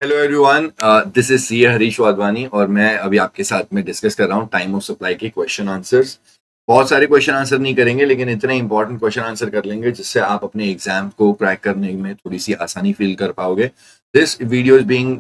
Hello everyone, this is C Harish Wadhwani और मैं अभी आपके साथ में डिस्कस कर रहा हूँ टाइम ऑफ सप्लाई के क्वेश्चन आंसर्स। बहुत सारे क्वेश्चन आंसर नहीं करेंगे लेकिन इतने इंपॉर्टेंट क्वेश्चन आंसर कर लेंगे जिससे आप अपने एग्जाम को क्रैक करने में थोड़ी सी आसानी फील कर पाओगे। This video is being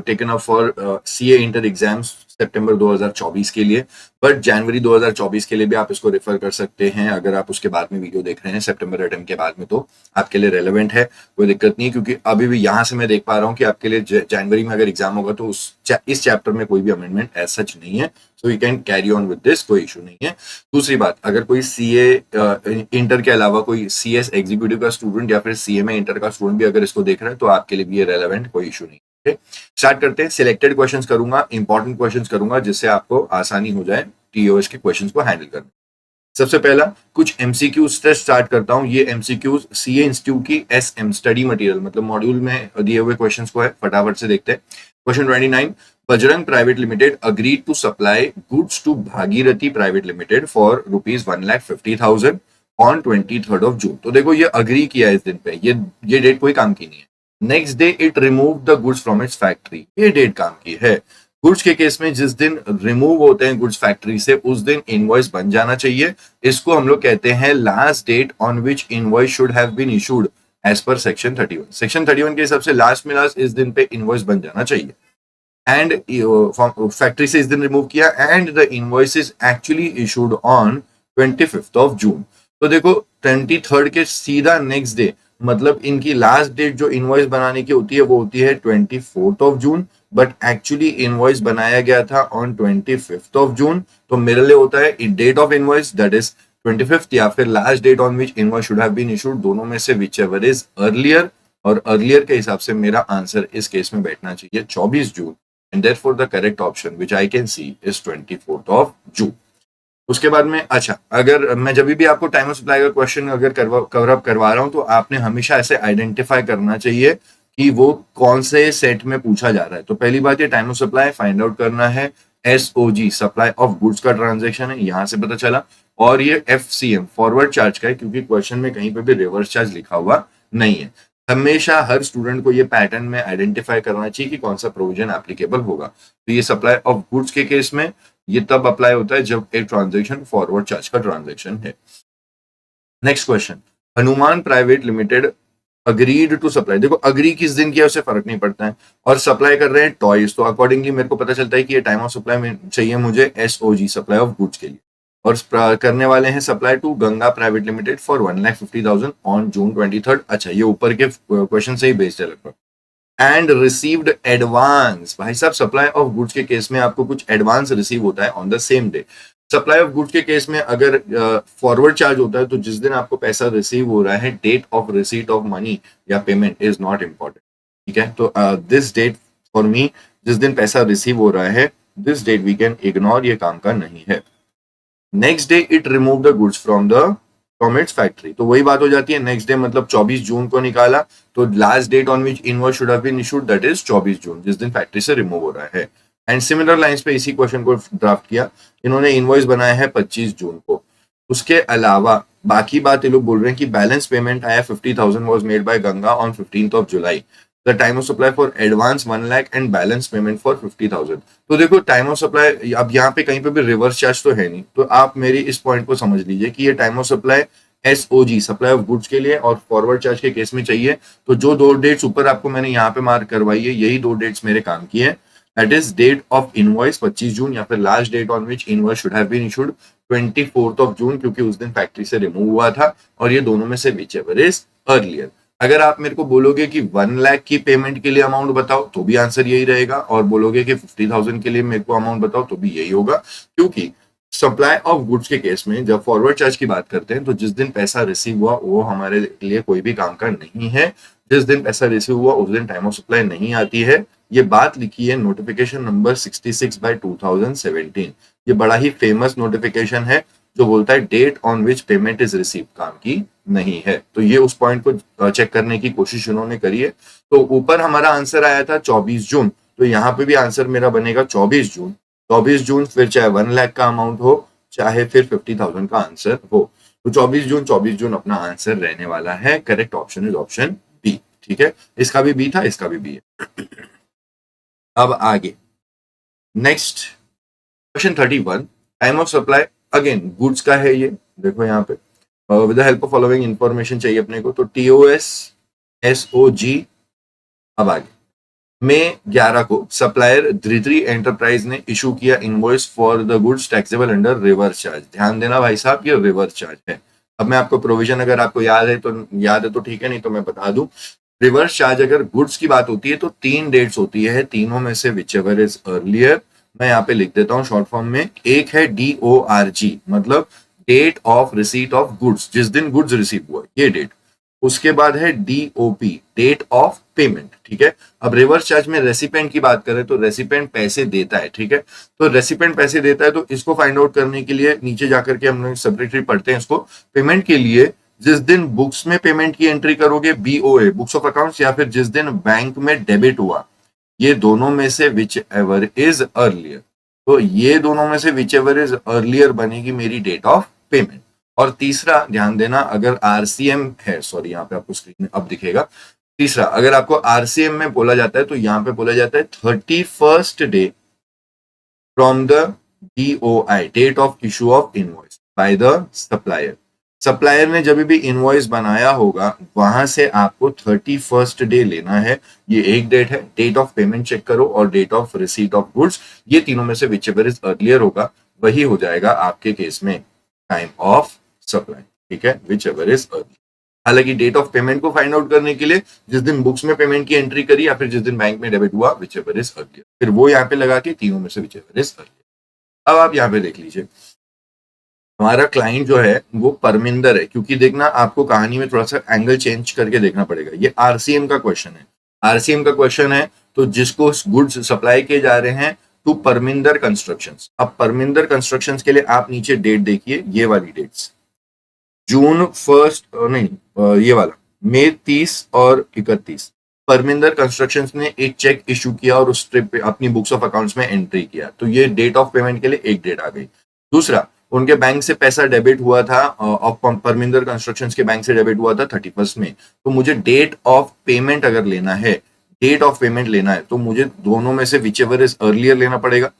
taken up for CA inter exams सितंबर 2024 के लिए, बट जनवरी 2024 के लिए भी आप इसको रेफर कर सकते हैं। अगर आप उसके बाद में वीडियो देख रहे हैं सितंबर अटेम्प्ट के बाद में तो आपके लिए रेलेवेंट है, कोई दिक्कत नहीं है, क्योंकि अभी भी यहाँ से मैं देख पा रहा हूँ कि आपके लिए जनवरी में अगर एग्जाम होगा तो इस चैप्टर में कोई भी अमेंडमेंट एज सच नहीं है, so you can carry on with this, कोई इशू नहीं है। दूसरी बात, अगर कोई सीए इंटर के अलावा कोई सीएस एग्जीक्यूटिव का स्टूडेंट या फिर सीएमए इंटर का स्टूडेंट भी अगर इसको देख रहा है तो आपके लिए भी ये रेलेवेंट, कोई इशू नहीं है। स्टार्ट करते हैं। सिलेक्टेड क्वेश्चंस करूंगा, इंपॉर्टेंट क्वेश्चंस करूंगा जिससे आपको आसानी हो जाए टीओएस के क्वेश्चंस को हैंडल करने। सबसे पहला कुछ एमसीक्यूज से स्टार्ट करता हूं। ये एमसीक्यूज सीए इंस्टीट्यूट की एसएम स्टडी मटेरियल मतलब मॉड्यूल में दिए हुए क्वेश्चंस को है, फटाफट से देखते हैं। Question 29, Bajrang private limited agreed to supply goods to Bhagirathi private limited for ₹1,50,000 on 23rd of June। तो देखो ये अग्री किया है इस दिन पे, ये डेट कोई काम की नहीं है। Next day it remove the goods from its factory, ये डेट काम की है। गुड्स के केस में जिस दिन रिमूव होते हैं गुड्स फैक्ट्री से उस दिन इनवॉइस बन जाना चाहिए। इसको हम लोग कहते हैं last date on which invoice should have been issued as per section 31। Section 31 के हिसाब से लास्ट में लास्ट इस दिन पे इनवॉइस बन जाना चाहिए। एंड फैक्ट्री से इस दिन रिमूव किया and the invoice is actually issued on 25th of June। तो देखो 23rd के सीधा नेक्स्ट डे, मतलब इनकी लास्ट डेट जो इनवॉइस बनाने की होती है वो होती है 24th of June, but actually invoice बनाया गया था ऑन 25th of June। तो मेरे लिए होता है date of invoice that is 25th या फिर last date on which invoice should have been issued, दोनों में से विच एवर इज अर्लियर। और अर्लियर के हिसाब से मेरा आंसर इस केस में बैठना चाहिए 24 June, and therefore the correct option which I can see is 24th of June। उसके बाद में अच्छा, अगर मैं जब भी आपको टाइम ऑफ सप्लाई का क्वेश्चन अगर कवर अप करवा रहा हूं तो आपने हमेशा ऐसे आइडेंटिफाई करना चाहिए कि वो कौन से सेट में पूछा जा रहा है। तो पहली बात, ये time of supply find out करना है। एसओजी सप्लाई ऑफ गुड्स का ट्रांजेक्शन है, यहां से पता चला। और ये एफसीएम फॉरवर्ड चार्ज का है, क्योंकि क्वेश्चन में कहीं पे भी रिवर्स चार्ज लिखा हुआ नहीं है। हमेशा हर स्टूडेंट को ये पैटर्न में आइडेंटिफाई करना चाहिए कि कौन सा प्रोविजन एप्लीकेबल होगा। तो ये सप्लाई ऑफ गुड्स के केस में ये तब अप्लाई होता है जब एक ट्रांजेक्शन फॉरवर्ड चार्ज का ट्रांजेक्शन है। Next question, Hanuman private limited agreed to supply. देखो अग्री किस दिन किया उससे फर्क नहीं पड़ता है, और सप्लाई कर रहे हैं टॉयज, तो अकॉर्डिंगली मेरे को पता चलता है कि ये टाइम ऑफ सप्लाई में चाहिए मुझे एसओजी सप्लाई ऑफ गुड्स के लिए। और करने वाले हैं supply to Ganga private limited for 1,50,000 on June 23rd। अच्छा, ये ऊपर के क्वेश्चन से ही बेस्ड है लगभग। एंड रिसीव्ड एडवांस, भाई साहब सप्लाई ऑफ गुड्स के केस में आपको कुछ एडवांस रिसीव होता है on the same day. Supply of goods के केस में अगर फॉरवर्ड चार्ज होता है तो जिस दिन आपको पैसा रिसीव हो रहा है, date of receipt of money या पेमेंट इज नॉट इम्पॉर्टेंट, ठीक है। तो दिस डेट फॉर मी, जिस दिन पैसा रिसीव हो रहा है, this date we can ignore, ये काम का नहीं है। Next day it remove the goods from its factory, तो वही बात हो जाती है। नेक्स्ट डे मतलब 24 जून को निकाला, तो last date on which invoice should have been issued that is 24 June, जिस दिन फैक्ट्री से रिमूव हो रहा है। एंड सिमिलर लाइंस पे इसी क्वेश्चन को ड्राफ्ट किया। इन्होंने इनवॉइस बनाया है 25 जून को। उसके अलावा बाकी बात ये लोग बोल रहे हैं कि बैलेंस पेमेंट आया 50,000 was made by Ganga on 15th of July। The time of supply for advance 1 lakh and balance payment for 50,000। तो देखो टाइम ऑफ सप्लाई अब यहाँ पे कहीं पे भी रिवर्स चार्ज तो है नहीं, तो आप मेरी इस पॉइंट को समझ लीजिए कि ये time of supply SOG supply of goods के लिए और फॉरवर्ड चार्ज के केस में चाहिए। तो जो दो डेट्स ऊपर आपको मैंने यहाँ पे मार्क करवाई है, यही दो डेट्स मेरे काम की है। That is date of invoice 25 June या फिर last date on which invoice should have been issued 24th of June, क्योंकि उस दिन फैक्ट्री से रिमूव हुआ था। और ये दोनों में से विच एवर इज अर्लियर। अगर आप मेरे को बोलोगे कि 1 लाख की पेमेंट के लिए अमाउंट बताओ तो भी आंसर यही रहेगा, और बोलोगे कि 50,000 के लिए मेरे को अमाउंट बताओ तो भी यही होगा, क्योंकि सप्लाई ऑफ गुड्स के केस में जब फॉरवर्ड चार्ज की बात करते हैं तो जिस दिन पैसा रिसीव हुआ वो हमारे लिए कोई भी काम का नहीं है। जिस दिन पैसा रिसीव हुआ उस दिन टाइम ऑफ सप्लाई नहीं आती है। ये बात लिखी है नोटिफिकेशन नंबर 66/2017। ये बड़ा ही फेमस नोटिफिकेशन है जो बोलता है date on which payment is receive काम की नहीं है। तो ये उस पॉइंट को चेक करने की कोशिश उन्होंने करी है। तो ऊपर हमारा आंसर आया था 24 जून, तो यहाँ पे भी आंसर मेरा बनेगा 24 जून। 24 जून फिर चाहे 1 लाख का अमाउंट हो चाहे फिर 50,000 का आंसर हो, तो 24 जून अपना आंसर रहने वाला है। Correct option is option B, ठीक है। इसका भी बी था, इसका भी बी है। अब आगे next question 31, time of supply. Again goods का है ये, देखो यहाँ पे with the help of following information चाहिए अपने को, तो TOS SOG। अब आगे मई 11 को सप्लायर धरित्री एंटरप्राइज ने इशू किया invoice for the goods taxable under reverse charge. ध्यान देना भाई साहब, ये रिवर्स चार्ज है। अब मैं आपको प्रोविजन अगर आपको याद है तो ठीक है, नहीं तो मैं बता दूं। रिवर्स चार्ज अगर गुड्स की बात होती है तो 3 डेट्स होती है, तीनों में से विच एवर इज अर्लियर। मैं यहाँ पे लिख देता हूँ शॉर्ट फॉर्म में। एक है DORG, मतलब date of receipt of goods, जिस दिन गुड्स रिसीव हुआ ये डेट। उसके बाद है DOP, डेट ऑफ पेमेंट, ठीक है। अब रिवर्स चार्ज में रेसिपेंट की बात करें तो रेसिपेंट पैसे देता है, ठीक है। तो रेसिपेंट पैसे देता है, तो इसको फाइंड आउट करने के लिए नीचे जाकर के हम लोग सेपरेटली पढ़ते हैं इसको। पेमेंट के लिए जिस दिन बुक्स में पेमेंट की एंट्री करोगे, BOA बुक्स ऑफ अकाउंट्स, या फिर जिस दिन बैंक में डेबिट हुआ, ये दोनों में से विच एवर इज अर्लियर। तो ये दोनों में से विच एवर इज अर्लियर बनेगी मेरी डेट ऑफ पेमेंट। और तीसरा ध्यान देना, अगर RCM है, सॉरी यहाँ पे आपको स्क्रीन में अब दिखेगा। तीसरा, अगर आपको RCM में बोला जाता है तो यहाँ पे बोला जाता है 31st day from the DOI, date of issue of invoice, by the supplier. Supplier ने जब भी इनवॉइस बनाया होगा वहां से आपको 31st डे लेना है। ये एक डेट है। डेट ऑफ पेमेंट चेक करो और date of receipt of goods, ये तीनों में से विच एवर इज अर्लियर होगा वही हो जाएगा आपके केस में टाइम ऑफ सप्लाई, ठीक है, विच एवर इज अर्लियर। हालांकि डेट ऑफ पेमेंट को फाइंड आउट करने के लिए जिस दिन बुक्स में पेमेंट की एंट्री करी या फिर जिस दिन बैंक में डेबिट हुआ, विच एवर इज अर्लियर, फिर वो यहाँ पे लगा के तीनों में से विच एवर इज अर्लियर। अब आप यहाँ पे देख लीजिए, हमारा क्लाइंट जो है वो परमिंदर है, क्योंकि देखना आपको कहानी में थोड़ा सा एंगल चेंज करके देखना पड़ेगा। ये RCM का क्वेश्चन है, RCM का क्वेश्चन है, तो जिसको गुड्स सप्लाई किए जा रहे हैं टू परमिंदर कंस्ट्रक्शंस। अब परमिंदर कंस्ट्रक्शंस के लिए आप नीचे डेट देखिए, ये वाली डेट्स, जून 1 नहीं, ये वाला मई 30 और 31। परमिंदर कंस्ट्रक्शंस ने एक चेक इशू किया और उस ट्रिप पे अपनी बुक्स ऑफ अकाउंट्स में एंट्री किया, तो ये डेट ऑफ पेमेंट के लिए एक डेट आ गई। दूसरा, उनके बैंक से पैसा डेबिट हुआ था, ऑफ परमिंदर कंस्ट्रक्शंस के बैंक से डेबिट हुआ था 31 में। तो मुझे डेट ऑफ पेमेंट अगर लेना है, डेट ऑफ पेमेंट लेना है, तो मुझे दोनों में से विच एवर इज अर्लियर लेना पड़ेगा।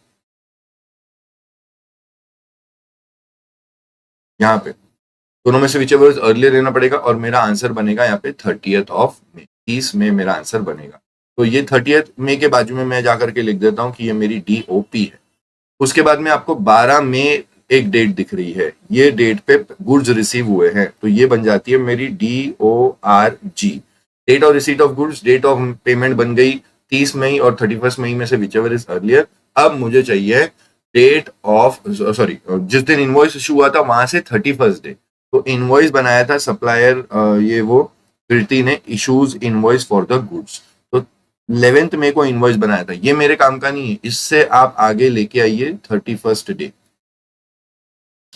यहाँ पे दोनों में से विच एवर अर्लियर लेना पड़ेगा और मेरा आंसर बनेगा यहाँ पे 30th ऑफ मई, 30 में मेरा आंसर बनेगा। तो ये 30th मई के बाजू में मैं जाकर के लिख देता हूँ कि ये मेरी DOP है। उसके बाद में आपको 12 मई एक डेट दिख रही है, ये डेट पे गुड्स रिसीव हुए हैं, तो ये बन जाती है मेरी DORG, date of receipt of goods. Date of payment बन गई 30 मई और 31 मई में से विच एवर इज अर्लियर। अब मुझे चाहिए डेट ऑफ, सॉरी, जिस दिन इनवॉइस इशू हुआ था वहां से 31st डे। तो इनवॉइस बनाया था सप्लायर, ये वो प्रीति ने issues invoice for the goods, तो 11th मई को इनवॉइस बनाया था। ये मेरे काम का नहीं है, इससे आप आगे लेके आइए 31st डे।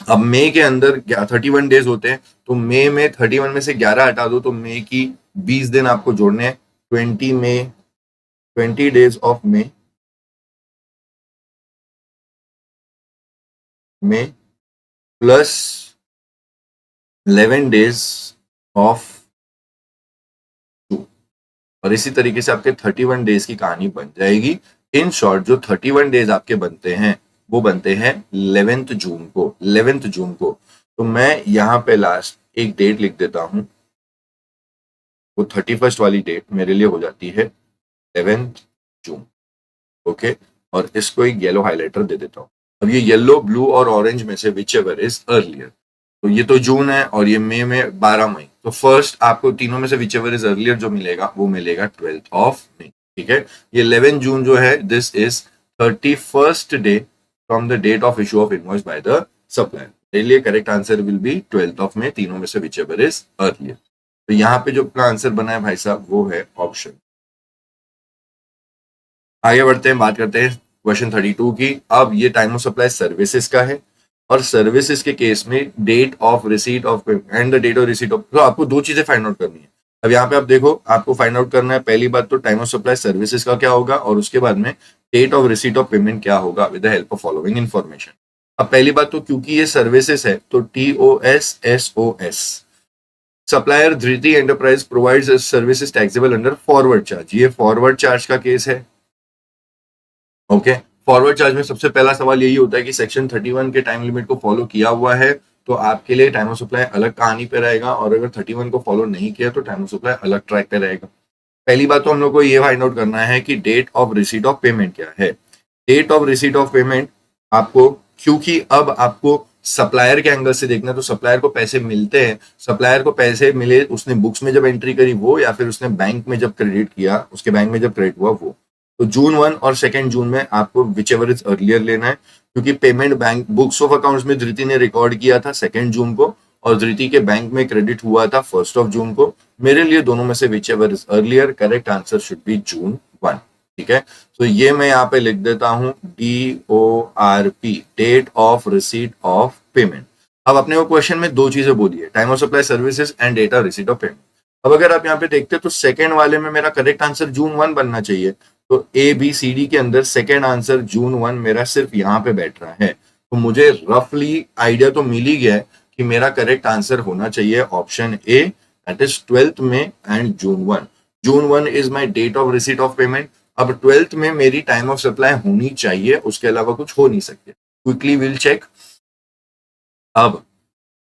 अब मई के अंदर 31 डेज होते हैं, तो मई में 31 में से 11 हटा दो तो मई की 20 दिन आपको जोड़ने हैं। 20 मई, 20 days of May, May plus 11 days of June, और इसी तरीके से आपके 31 डेज की कहानी बन जाएगी। इन शॉर्ट जो 31 डेज आपके बनते हैं वो बनते हैं 11th जून को, 11th जून को। तो मैं यहाँ पे लास्ट एक डेट लिख देता हूं, वो 31st वाली डेट मेरे लिए हो जाती है 11th जून, ओके। और इसको एक येलो हाइलाइटर दे देता हूँ। अब ये येलो, ब्लू और ऑरेंज में से विच एवर इज अर्लियर, तो ये तो जून है और ये मई में 12 मई, तो फर्स्ट आपको तीनों में से विच एवर इज अर्लियर जो मिलेगा वो मिलेगा 12th ऑफ मई, ठीक है। ये 11 जून जो है, this is 31st day from the date of issue of invoice by the supplier. मेरे लिए correct answer will be 12th of May, तीनों में से विच एवर इज अर्लियर। तो यहाँ पे जो अपना आंसर बना है भाई साहब वो है ऑप्शन। आगे बढ़ते हैं, बात करते हैं क्वेश्चन 32 की। अब ये टाइम ऑफ सप्लाई सर्विसेज का है, और सर्विसेज के केस में date of receipt of and the date of receipt of, तो आपको दो चीजें फाइंड आउट करनी है। अब यहाँ पे आप देखो, आपको फाइंड आउट करना है पहली बात तो टाइम ऑफ सप्लाई सर्विसेज का क्या होगा, और उसके बाद में date of receipt of payment क्या होगा with the help of following information. अब पहली बात तो क्योंकि ये सर्विसेज है तो TOS supplier Dhriti enterprise provides services taxable under forward charge, ये फॉरवर्ड चार्ज का केस है। ओके, फॉरवर्ड चार्ज में सबसे पहला सवाल यही होता है कि सेक्शन 31 के टाइम लिमिट को फॉलो किया हुआ है तो आपके लिए टाइम ऑफ सप्लाई अलग कहानी पे रहेगा, और अगर 31 को फॉलो नहीं किया तो टाइम ऑफ सप्लाई अलग ट्रैक पे रहेगा। पहली बात तो हम लोग को ये फाइंड आउट करना है कि date of receipt of payment क्या है। Date of receipt of payment आपको, क्योंकि अब आपको सप्लायर के एंगल से देखना है, तो सप्लायर को पैसे मिलते हैं, सप्लायर को पैसे मिले उसने बुक्स में जब एंट्री करी वो, या फिर उसने बैंक में जब क्रेडिट किया, उसके बैंक में जब क्रेडिट हुआ वो। तो जून 1 और 2 जून में आपको विच एवर इज अर्लियर लेना है, क्योंकि payment bank books of accounts में धृति ने रिकॉर्ड किया था 2 जून को, और धृति के बैंक में क्रेडिट हुआ था 1 जून को। मेरे लिए दोनों में से which ever is earlier, correct answer should B June 1। ठीक है, तो ये मैं यहाँ पे लिख देता हूं DORP, date of receipt of payment. अब अपने को क्वेश्चन में दो चीजें बोली है, time of supply services and date of receipt of payment. अब अगर आप यहाँ पे देखते हैं तो सेकंड वाले में मेरा करेक्ट आंसर June 1 बनना चाहिए, तो ABCD के अंदर सेकंड आंसर June 1 मेरा सिर्फ यहाँ पे बैठ रहा है, तो मुझे रफली आइडिया तो मिल ही गया है कि मेरा करेक्ट आंसर होना चाहिए option A, that is 12th में and June 1। June 1 is my date of receipt of payment. अब 12th में मेरी टाइम ऑफ सप्लाई होनी चाहिए, उसके अलावा कुछ हो नहीं सकते। Quickly will check. अब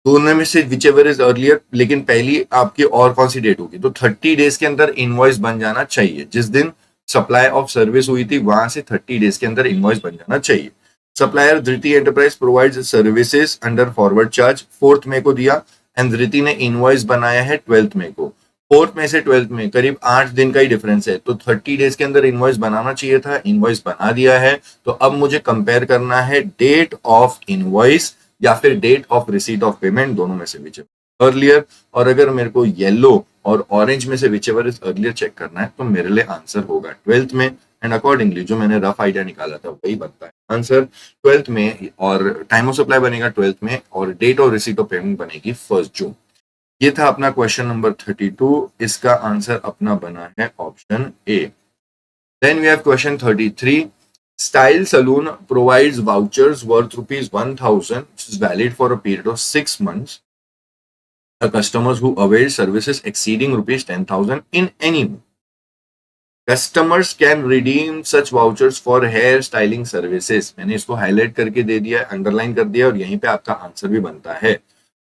दोनों में से विच एवर इज अर्लियर, लेकिन पहली आपकी और कौन सी डेट होगी, तो 30 डेज के अंदर इनवॉइस बन जाना चाहिए। जिस दिन सप्लाई ऑफ सर्विस हुई थी वहां से 30 डेज के अंदर इनवॉइस बन जाना चाहिए। Supplier Dhriti enterprise provides services under forward charge 4 मई को दिया, एंड धृति ने इनवॉइस बनाया है 12 मई को। 4 मई से 12 में करीब 8 दिन का ही डिफरेंस है, तो 30 डेज के अंदर इनवॉइस बनाना चाहिए था, इनवॉइस बना दिया है। तो अब मुझे कंपेयर करना है डेट ऑफ इनवॉइस या फिर date of receipt of payment, दोनों में से विच अर्लियर। और अगर मेरे को येलो और ऑरेंज में से which ever is earlier check करना है तो मेरे लिए आंसर होगा 12th में, एंड अकॉर्डिंगली जो मैंने रफ आइडिया निकाला था वही बनता है आंसर 12th में, और टाइम ऑफ सप्लाई बनेगा 12th में, और date of receipt of payment बनेगी 1 जून। ये था अपना क्वेश्चन नंबर 32, इसका आंसर अपना बना है option A. Then we have question 33। Style Saloon provides vouchers worth ₹1,000, which is valid for a period of 6 months. The customers who avail services exceeding ₹10,000 in any month. Customers can redeem such vouchers for hair styling services. मैंने इसको highlight करके दे दिया, underline कर दिया, और यहीं पे आपका आंसर भी बनता है।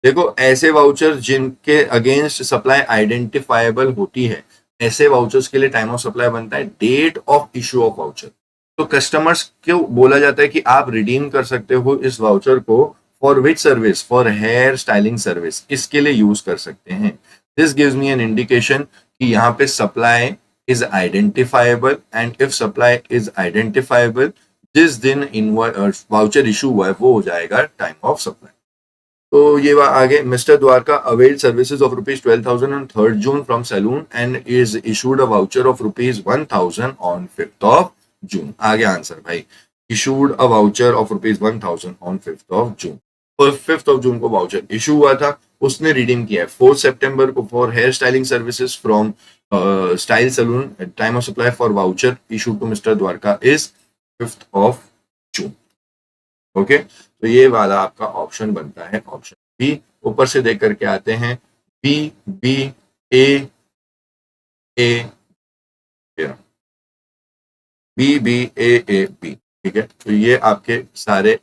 देखो, ऐसे वाउचर जिनके अगेंस्ट सप्लाई आइडेंटिफाइबल होती है, ऐसे वाउचर्स के लिए टाइम ऑफ सप्लाई बनता है date of issue of voucher. तो कस्टमर्स क्यों बोला जाता है कि आप रिडीम कर सकते हो इस वाउचर को, for which service, for hair styling service, इसके लिए यूज कर सकते हैं। This gives me an indication कि यहाँ पे supply is identifiable, and if supply is identifiable, जिस दिन वाउचर इशू हुआ है वो हो जाएगा टाइम ऑफ सप्लाई। तो ये आगे, mister Dwarka availed services of ₹12,000 on 3rd June from saloon and is issued a voucher of ₹1,000 on 5th of June। आगे आंसर भाई, issued a voucher of ₹1,000 on 5th of June। और 5th of June को voucher issue हुआ था, उसने redeem किया है 4 सितंबर को for hair styling services from style saloon. Time of supply for voucher issued to mister Dwarka is 5th of June। Okay, तो ये वाला आपका ऑप्शन बनता है ऑप्शन बी। ऊपर से देख करके आते हैं, B B A A B B A B. ठीक है, तो ये आपके सारे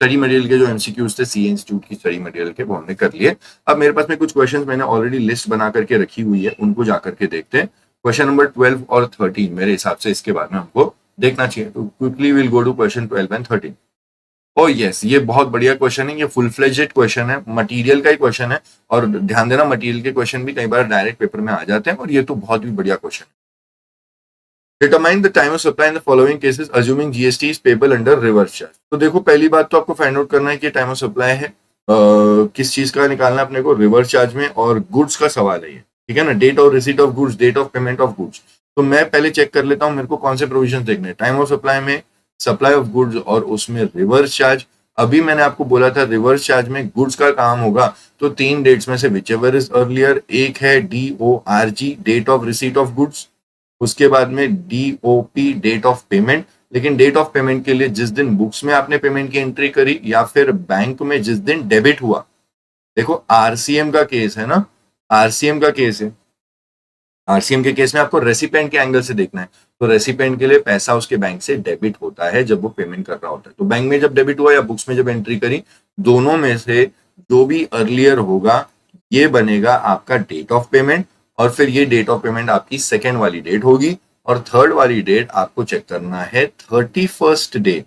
स्टडी मटेरियल के जो एमसीक्यूज थे सी इंस्टीट्यूट की स्टडी मटेरियल के, वो हमने कर लिए। अब मेरे पास में कुछ क्वेश्चंस मैंने ऑलरेडी लिस्ट बना करके रखी हुई है, उनको जाकर के देखते हैं। क्वेश्चन नंबर 12 और 13 मेरे हिसाब से इसके बारे में हमको देखना चाहिए, तो quickly will go to question 12 and 13। Oh yes, ये बहुत बढ़िया क्वेश्चन है, ये फुल फ्लेजेड क्वेश्चन है, मटेरियल का ही क्वेश्चन है, और ध्यान देना मटेरियल के क्वेश्चन भी कई बार डायरेक्ट पेपर में आ जाते हैं, और ये तो बहुत ही बढ़िया क्वेश्चन है। Determine the time of supply in the following cases assuming GST is payable under reverse charge। तो देखो, पहली बात तो आपको फाइंड आउट करना है कि टाइम ऑफ सप्लाई है किस चीज का निकालना है अपने को, रिवर्स चार्ज में, और गुड्स का सवाल है ये। ठीक है ना, date of receipt of goods, date of payment of goods. तो मैं पहले चेक कर लेता हूँ मेरे को कौन से प्रोविजन देखने हैं, टाइम ऑफ सप्लाई में, सप्लाई ऑफ गुड्स, और उसमें रिवर्स चार्ज। अभी मैंने आपको बोला था रिवर्स चार्ज में गुड्स का काम होगा, तो 3 डेट्स में से विच एवर इज अर्लियर। एक है DORG, date of receipt of goods, उसके बाद में DOP, डेट ऑफ पेमेंट। लेकिन डेट ऑफ पेमेंट के लिए जिस दिन बुक्स में आपने पेमेंट की एंट्री करी, या फिर बैंक में जिस दिन डेबिट हुआ। देखो, RCM का केस है ना, RCM का केस है, RCM के केस में आपको रेसिपेंट के एंगल से देखना है। तो रेसिपेंट के लिए पैसा उसके बैंक से डेबिट होता है जब वो पेमेंट कर रहा होता है। तो बैंक में जब डेबिट हुआ या बुक्स में जब एंट्री करी, दोनों में से जो भी अर्लियर होगा ये बनेगा आपका डेट ऑफ पेमेंट, और फिर ये डेट ऑफ पेमेंट आपकी सेकेंड वाली डेट होगी, और थर्ड वाली डेट आपको चेक करना है 31st day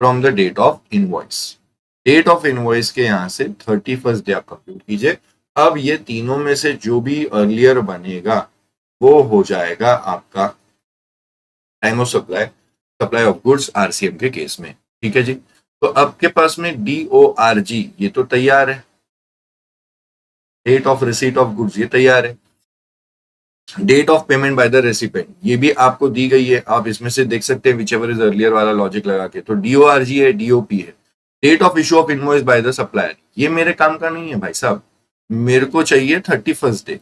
from the date of invoice. Date of invoice के यहां से 31st डे आप कंप्यूट कीजिए। अब ये तीनों में से जो भी अर्लियर बनेगा वो हो जाएगा आपका time of supply, supply of goods RCM के केस में। ठीक है जी। तो आपके पास में DORG ये तो तैयार है, date of receipt of goods ये तैयार है, date of payment by the recipient ये भी आपको दी गई है। आप इसमें से देख सकते हैं विचएवर इज अर्लियर वाला लॉजिक लगा के। तो DORG है, DOP है। Date of issue of invoice by the supplier ये मेरे काम का नहीं है भाई साहब, मेरे को चाहिए 31st day.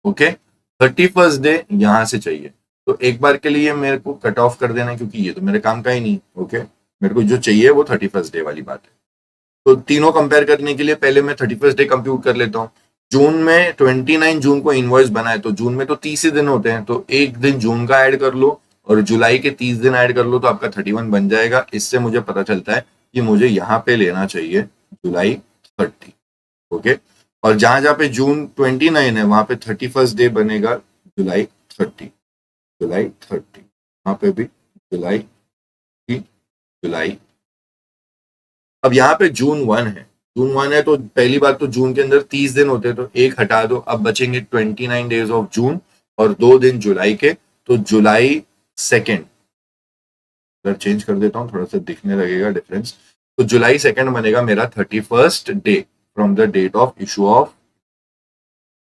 Okay, 31st day यहां से चाहिए। तो एक बार के लिए मेरे को कट ऑफ कर देना क्योंकि ये तो मेरे काम का ही नहीं। ओके, मेरे को जो चाहिए वो 31st डे वाली बात है। तो तीनों कंपेयर करने के लिए पहले मैं 31st डे कंप्यूट कर लेता हूँ। जून में 29 जून को इनवॉइस बना है, तो जून में तो 30 ही दिन होते हैं, तो एक दिन जून का ऐड कर लो और जुलाई के 30 दिन ऐड कर लो तो आपका 31 बन जाएगा। इससे मुझे पता चलता है कि मुझे यहाँ पे लेना चाहिए जुलाई 30। ओके, और जहां जहां पे जून 29 है वहां पे 31st डे बनेगा जुलाई 30, जुलाई 30, वहां पे भी जुलाई, जुलाई। अब यहाँ पे जून 1 है, जून 1 है तो पहली बात तो जून के अंदर 30 दिन होते हैं, तो एक हटा दो, अब बचेंगे 29 डेज ऑफ जून और 2 दिन जुलाई के। तो जुलाई 2 चेंज कर देता हूँ, थोड़ा सा दिखने लगेगा डिफरेंस। तो जुलाई 2 बनेगा मेरा 31st day from the date of issue of.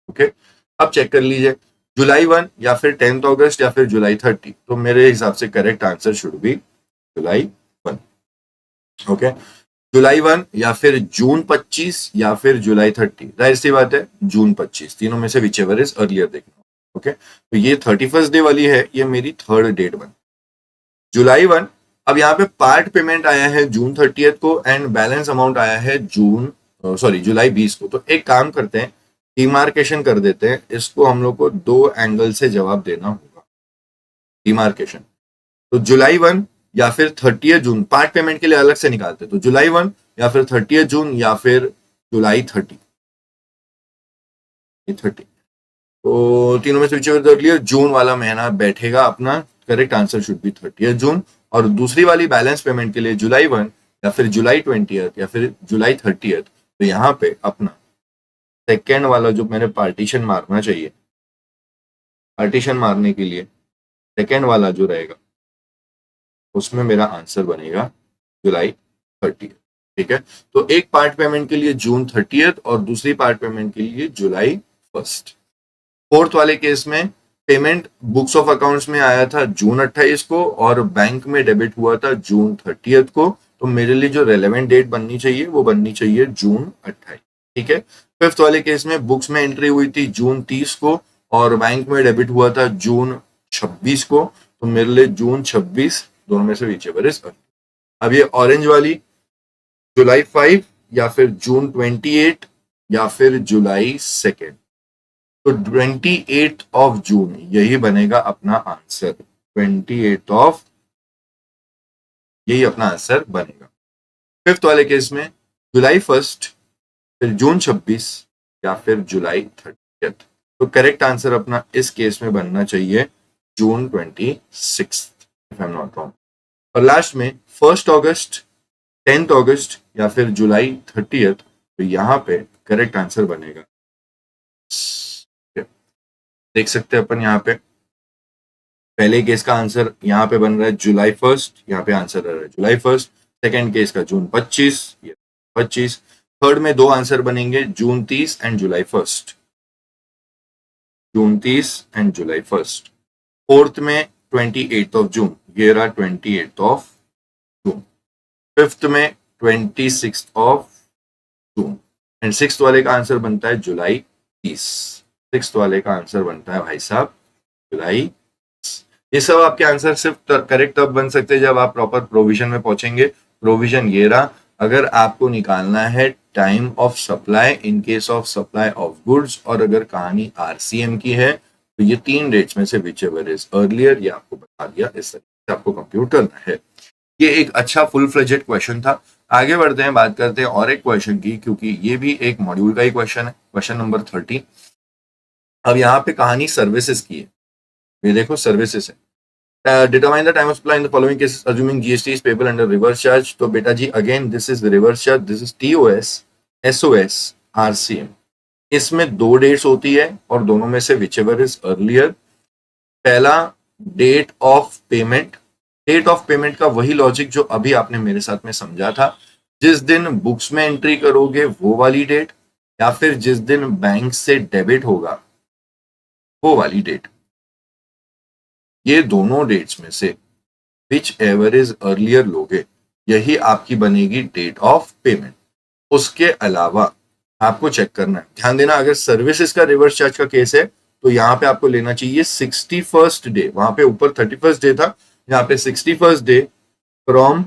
Okay, अब चेक कर लीजिए जुलाई 1 या फिर 10th अगस्त या फिर जुलाई 30। तो मेरे हिसाब से correct answer should be July 1। Okay, July 1 या फिर जून 25 या फिर जुलाई 30, जाहिर सी बात है जून 25, तीनों में से विचएवर इज अर्लियर देखना। ओके, तो ये 31st डे वाली है, ये मेरी थर्ड डेट बन जुलाई 1। अब यहाँ पे पार्ट पेमेंट आया है जून 30 को एंड बैलेंस अमाउंट आया है जुलाई 20 को। तो एक काम करते हैं, डिमार्केशन कर देते हैं इसको, हम लोग को 2 एंगल से जवाब देना होगा। डिमार्केशन, तो जुलाई 1 या फिर 30 जून, पार्ट पेमेंट के लिए अलग से निकालते हैं, तो जुलाई 1 या फिर 30 जून या फिर जुलाई 30। तो तीनों में से अर्लियर जून वाला महीना बैठेगा अपना, करेक्ट आंसर शुड बी 30 जून। और दूसरी वाली बैलेंस पेमेंट के लिए जुलाई 1 या फिर जुलाई 20 या फिर जुलाई 30, तो यहाँ पे अपना सेकेंड वाला जो मैंने पार्टीशन मारना चाहिए, पार्टीशन मारने के लिए सेकेंड वाला जो रहेगा उसमें मेरा आंसर बनेगा जुलाई 30। ठीक है, तो एक पार्ट पेमेंट के लिए जून 30 और दूसरी पार्ट पेमेंट के लिए जुलाई 1। फोर्थ वाले केस में पेमेंट बुक्स ऑफ अकाउंट्स में आया था जून 28 को और बैंक में डेबिट हुआ था जून 30 को। तो मेरे लिए जो रेलेवेंट डेट बननी चाहिए वो बननी चाहिए जून 28। ठीक है, फिफ्थ वाले केस में बुक्स में एंट्री हुई थी जून 30 को और बैंक में डेबिट हुआ था जून 26 को। तो मेरे लिए जून 26 दोनों में से विचएवर इज। अब ये ऑरेंज वाली जुलाई 5 या फिर जून 28 या फिर जुलाई 2। तो 28 ऑफ जून यही बनेगा अपना आंसर, 28 ऑफ यही अपना आंसर बनेगा। फिफ्थ वाले केस में जुलाई 1 फिर जून 26 या फिर जुलाई 30। तो करेक्ट आंसर अपना इस केस में बनना चाहिए जून 26 if I am not wrong. और लास्ट में 1 अगस्त, 10th अगस्त या फिर जुलाई 30। तो यहाँ पे करेक्ट आंसर बनेगा, देख सकते हैं अपन यहाँ पे पहले केस का आंसर यहाँ पे बन रहा है जुलाई 1, यहाँ पे आंसर रह रहा है जुलाई 1। सेकेंड केस का जून 25, थर्ड में 2 आंसर बनेंगे जून 30 and July 1, June 30 and July 1। Fourth में 28 ऑफ जून, ये रहा 28 ऑफ जून। फिफ्थ में 26 ऑफ जून एंड सिक्स्थ वाले का आंसर बनता है जुलाई 30। सिक्स्थ वाले का आंसर बनता है भाई साहब जुलाई। ये सब आपके आंसर सिर्फ करेक्ट तब बन सकते हैं जब आप प्रॉपर प्रोविजन में पहुंचेंगे। प्रोविजन ये रहा, अगर आपको निकालना है time of supply in case of supply of goods और अगर कहानी आरसीएम की है तो ये 3 डेट्स में से विच एवर इज अर्लियर, ये आपको बता दिया, इस तरीके से आपको कंप्यूट करना है। ये एक अच्छा फुल फ्लेजेड क्वेश्चन था। आगे बढ़ते हैं, बात करते हैं और एक क्वेश्चन की, क्योंकि ये भी एक मॉड्यूल का ही क्वेश्चन है, क्वेश्चन नंबर 30। अब यहाँ पे कहानी सर्विसेज की है, ये देखो सर्विसेज है। Determine the time of supply in the following cases assuming GST is payable under reverse charge। तो बेटा जी again this is reverse charge, this is TOS, SOS, RCM। इसमें 2 डेट्स होती है और दोनों में से विच एवर इज अर्लियर। पहला date of payment, date of payment का वही लॉजिक जो अभी आपने मेरे साथ में समझा था, जिस दिन बुक्स में एंट्री करोगे वो वाली डेट, या फिर जिस दिन बैंक से डेबिट होगा वो वाली डेट। ये दोनों डेट्स में से विच एवर इज अर्लियर लोगे, यही आपकी बनेगी डेट ऑफ पेमेंट। उसके अलावा आपको चेक करना है, ध्यान देना, अगर सर्विसेज का रिवर्स चार्ज का केस है तो यहाँ पे आपको लेना चाहिए 61st डे, वहां पे ऊपर 31st डे था, यहाँ पे 61st day from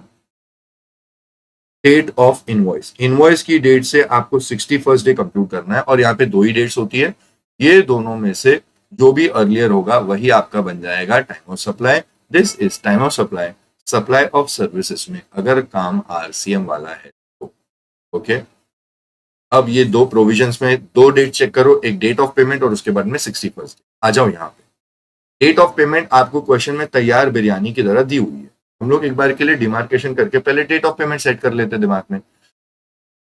date of invoice. Invoice की डेट से आपको 61st डे कंप्यूट करना है, और यहाँ पे 2 ही डेट्स होती है, ये दोनों में से जो भी अर्लियर होगा वही आपका बन जाएगा time of supply. This is time of supply, supply of services में अगर काम RCM वाला है तो। ओके, अब ये 2 प्रोविजंस में 2 डेट चेक करो, एक डेट ऑफ पेमेंट और उसके बाद में 61st। आ जाओ यहाँ पे, डेट ऑफ पेमेंट आपको क्वेश्चन में तैयार बिरयानी की तरह दी हुई है। हम लोग एक बार के लिए डिमार्केशन करके पहले डेट ऑफ पेमेंट सेट कर लेते हैं दिमाग में।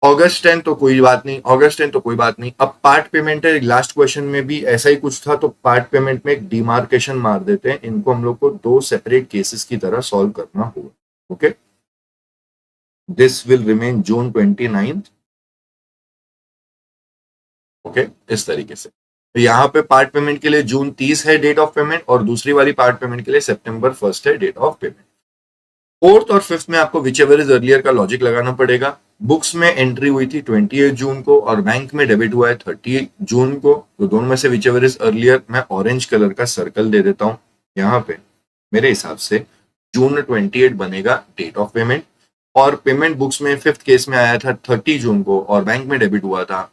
August 10 तो कोई बात नहीं, August 10 तो कोई बात नहीं। अब पार्ट पेमेंट है, लास्ट क्वेश्चन में भी ऐसा ही कुछ था, तो पार्ट पेमेंट में एक डिमार्केशन मार देते हैं, इनको हम लोग को 2 सेपरेट केसेस की तरह सॉल्व करना होगा। Okay, this will remain June 29। Okay, इस तरीके से तो यहाँ पे पार्ट पेमेंट के लिए जून 30 है डेट ऑफ पेमेंट, और दूसरी वाली पार्ट पेमेंट के लिए सितंबर 1 है डेट ऑफ पेमेंट। 4th और 5th में आपको विच एवर इज अर्लियर का लॉजिक लगाना पड़ेगा। बुक्स में एंट्री हुई थी 28 जून को और बैंक में डेबिट हुआ है 30 जून को, तो दोनों में से विच एवर इज अर्लियर। मैं ऑरेंज कलर का सर्कल दे देता हूं यहाँ पे, मेरे हिसाब से जून 28 बनेगा डेट ऑफ पेमेंट, और पेमेंट बुक्स में 5th केस में आया था 30 जून को और बैंक में डेबिट हुआ था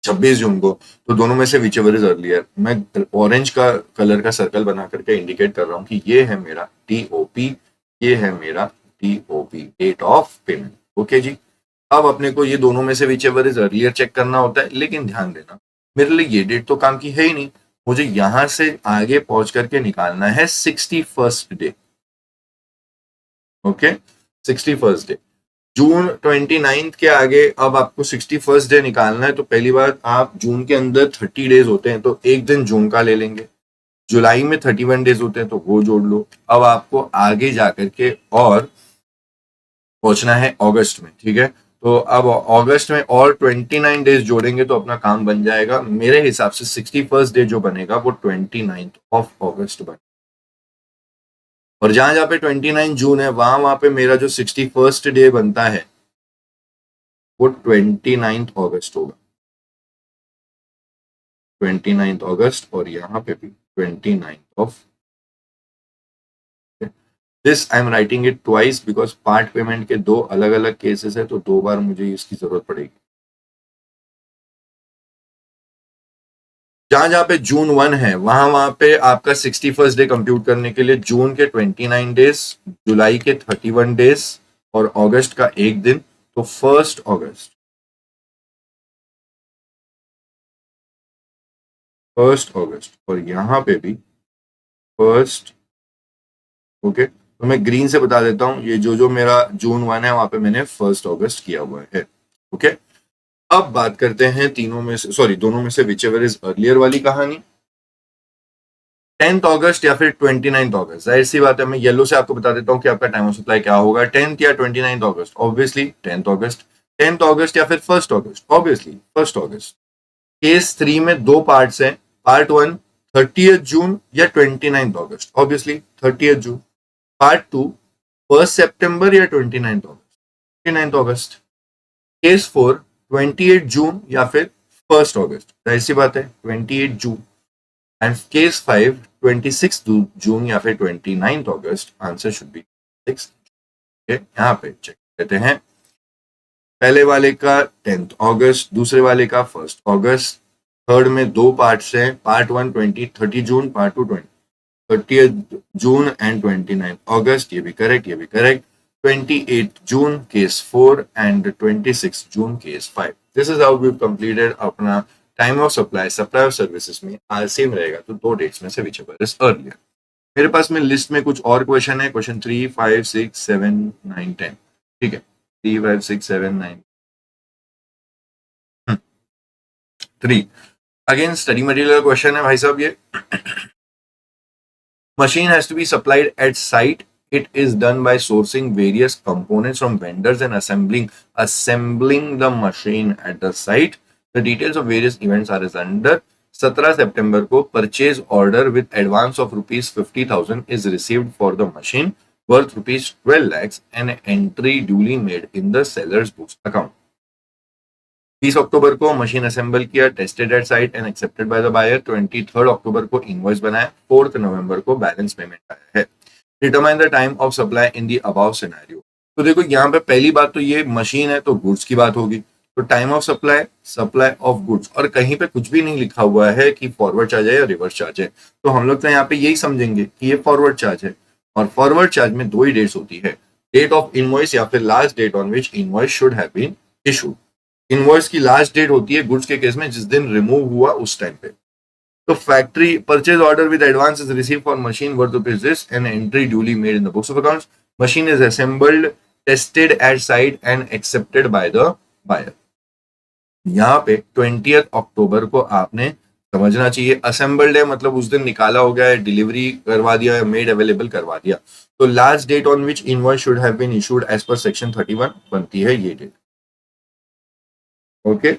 26 जून को, तो दोनों में से विच एवर इज अर्लियर। मैं ऑरेंज का कलर का सर्कल बना करके इंडिकेट कर रहा हूँ कि ये है मेरा TOP, ये है मेरा TOP, date of payment. Okay जी, अब अपने को ये दोनों में से which ever is earlier check करना होता है, लेकिन ध्यान देना मेरे लिए ये डेट तो काम की है ही नहीं, मुझे यहां से आगे पहुंच करके निकालना है 61st day. Okay, 61st day, जून 29 के आगे अब आपको 61st डे निकालना है, तो पहली बात, आप जून के अंदर 30 डेज होते हैं तो एक दिन जून का ले लेंगे, जुलाई में 31 डेज होते हैं तो वो जोड़ लो। अब आपको आगे जाकर के और पहुंचना है अगस्त में, ठीक है, तो अब अगस्त में और 29 डेज जोड़ेंगे तो अपना काम बन जाएगा। मेरे हिसाब से 61st डे जो बनेगा वो 29th ऑफ अगस्त बनेगा, और जहां जहां पे 29 जून है वहां वहां पे मेरा जो 61st डे बनता है वो 29th अगस्त होगा, 29th अगस्त, और यहाँ पे भी 29th of this. I am writing it twice because part payment के 2 अलग अलग केसेस है, तो 2 बार मुझे इसकी जरूरत पड़ेगी। जहां जहां पे जून 1 है वहां वहां पे आपका 61st डे कंप्यूट करने के लिए जून के 29 डेज, जुलाई के 31 डेज और अगस्त का एक दिन, तो 1 अगस्त, 1 अगस्त, और यहां पे भी 1। ओके, तो मैं ग्रीन से बता देता हूं, ये जो जो मेरा जून 1 है वहां पे मैंने 1 अगस्त किया हुआ है। ओके, अब बात करते हैं तीनों में से, सॉरी दोनों में से विच एवर इज अर्लियर वाली कहानी। 10th अगस्त या फिर 29th अगस्त, जाहिर सी बात है, मैं येलो से आपको बता देता हूं कि आपका टाइम ऑफ सप्लाई क्या होगा, 10th या 29th अगस्त, ऑब्वियसली 10th अगस्त। 10th अगस्त या फिर 1 अगस्त, ऑब्वियसली 1 अगस्त। केस 3 में 2 पार्ट्स हैं, पार्ट 1 30th जून या 29th अगस्त, ऑब्वियसली 30th जून। पार्ट 2 1 सितंबर या 29th अगस्त, 29th अगस्त। केस 4 28 जून या फिर 1 अगस्त, जाहिर सी बात है 28 जून। एंड केस 5 26 जून या फिर 29th August, answer should B 6। यहाँ पे चेक करते हैं, पहले वाले का 10th अगस्त, दूसरे वाले का 1 अगस्त। थर्ड में दो पार्ट्स हैं, part 1 30 June, part 2 30 June and 29 August, ये भी करेक्ट, ये भी correct. 28 June case 4 and 26 June case 5। This is how we completed अपना time of supply supply of services में आज सेम रहेगा, तो दो डेट्स में से विच एवर इज अर्लियर। मेरे पास में लिस्ट में कुछ और क्वेश्चन है, क्वेश्चन 3 5 6 7 9 10, ठीक है, 3 5 6 7 9 3। अगेन स्टडी मटेरियल क्वेश्चन है भाई साहब ये। Machine has to be supplied at site. It is done by sourcing various components from vendors and assembling the machine at the site. The details of various events are as under. 17 सितंबर को purchase order with advance of rupees 50,000 is received for the machine worth rupees 12 lakhs and entry duly made in the seller's books account. 20 अक्टूबर को machine assemble किया, tested at site and accepted by the buyer. 23 अक्टूबर को invoice बनाया। 4 नवंबर को balance payment आया है। Determine the time of supply in the above scenario. तो देखो यहाँ पे पहली बात तो ये मशीन है तो गुड्स की बात होगी, तो time of supply supply of goods, और कहीं पे कुछ भी नहीं लिखा हुआ है कि फॉरवर्ड चार्ज है या रिवर्स चार्ज है, तो हम लोग तो यहाँ पे यही समझेंगे कि ये फॉरवर्ड चार्ज है। और फॉरवर्ड चार्ज में दो ही डेट्स होती है, डेट ऑफ इनवॉइस या फिर last date on which invoice should have been issued. Invoice की लास्ट डेट होती है गुड्स के केस में जिस दिन रिमूव हुआ उस टाइम पे। तो factory purchase order with advance is receive for machine worth rupees this and entry duly made in the books of accounts. Machine is assembled tested at site and accepted by the buyer. यहाँ पे 20 अक्टूबर को आपने समझना चाहिए, assembled है मतलब उस दिन निकाला हो गया है, डिलीवरी करवा दिया है, मेड अवेलेबल करवा दिया। तो last date on which invoice should have been issued as per section 31 बनती है ये डेट। ओके,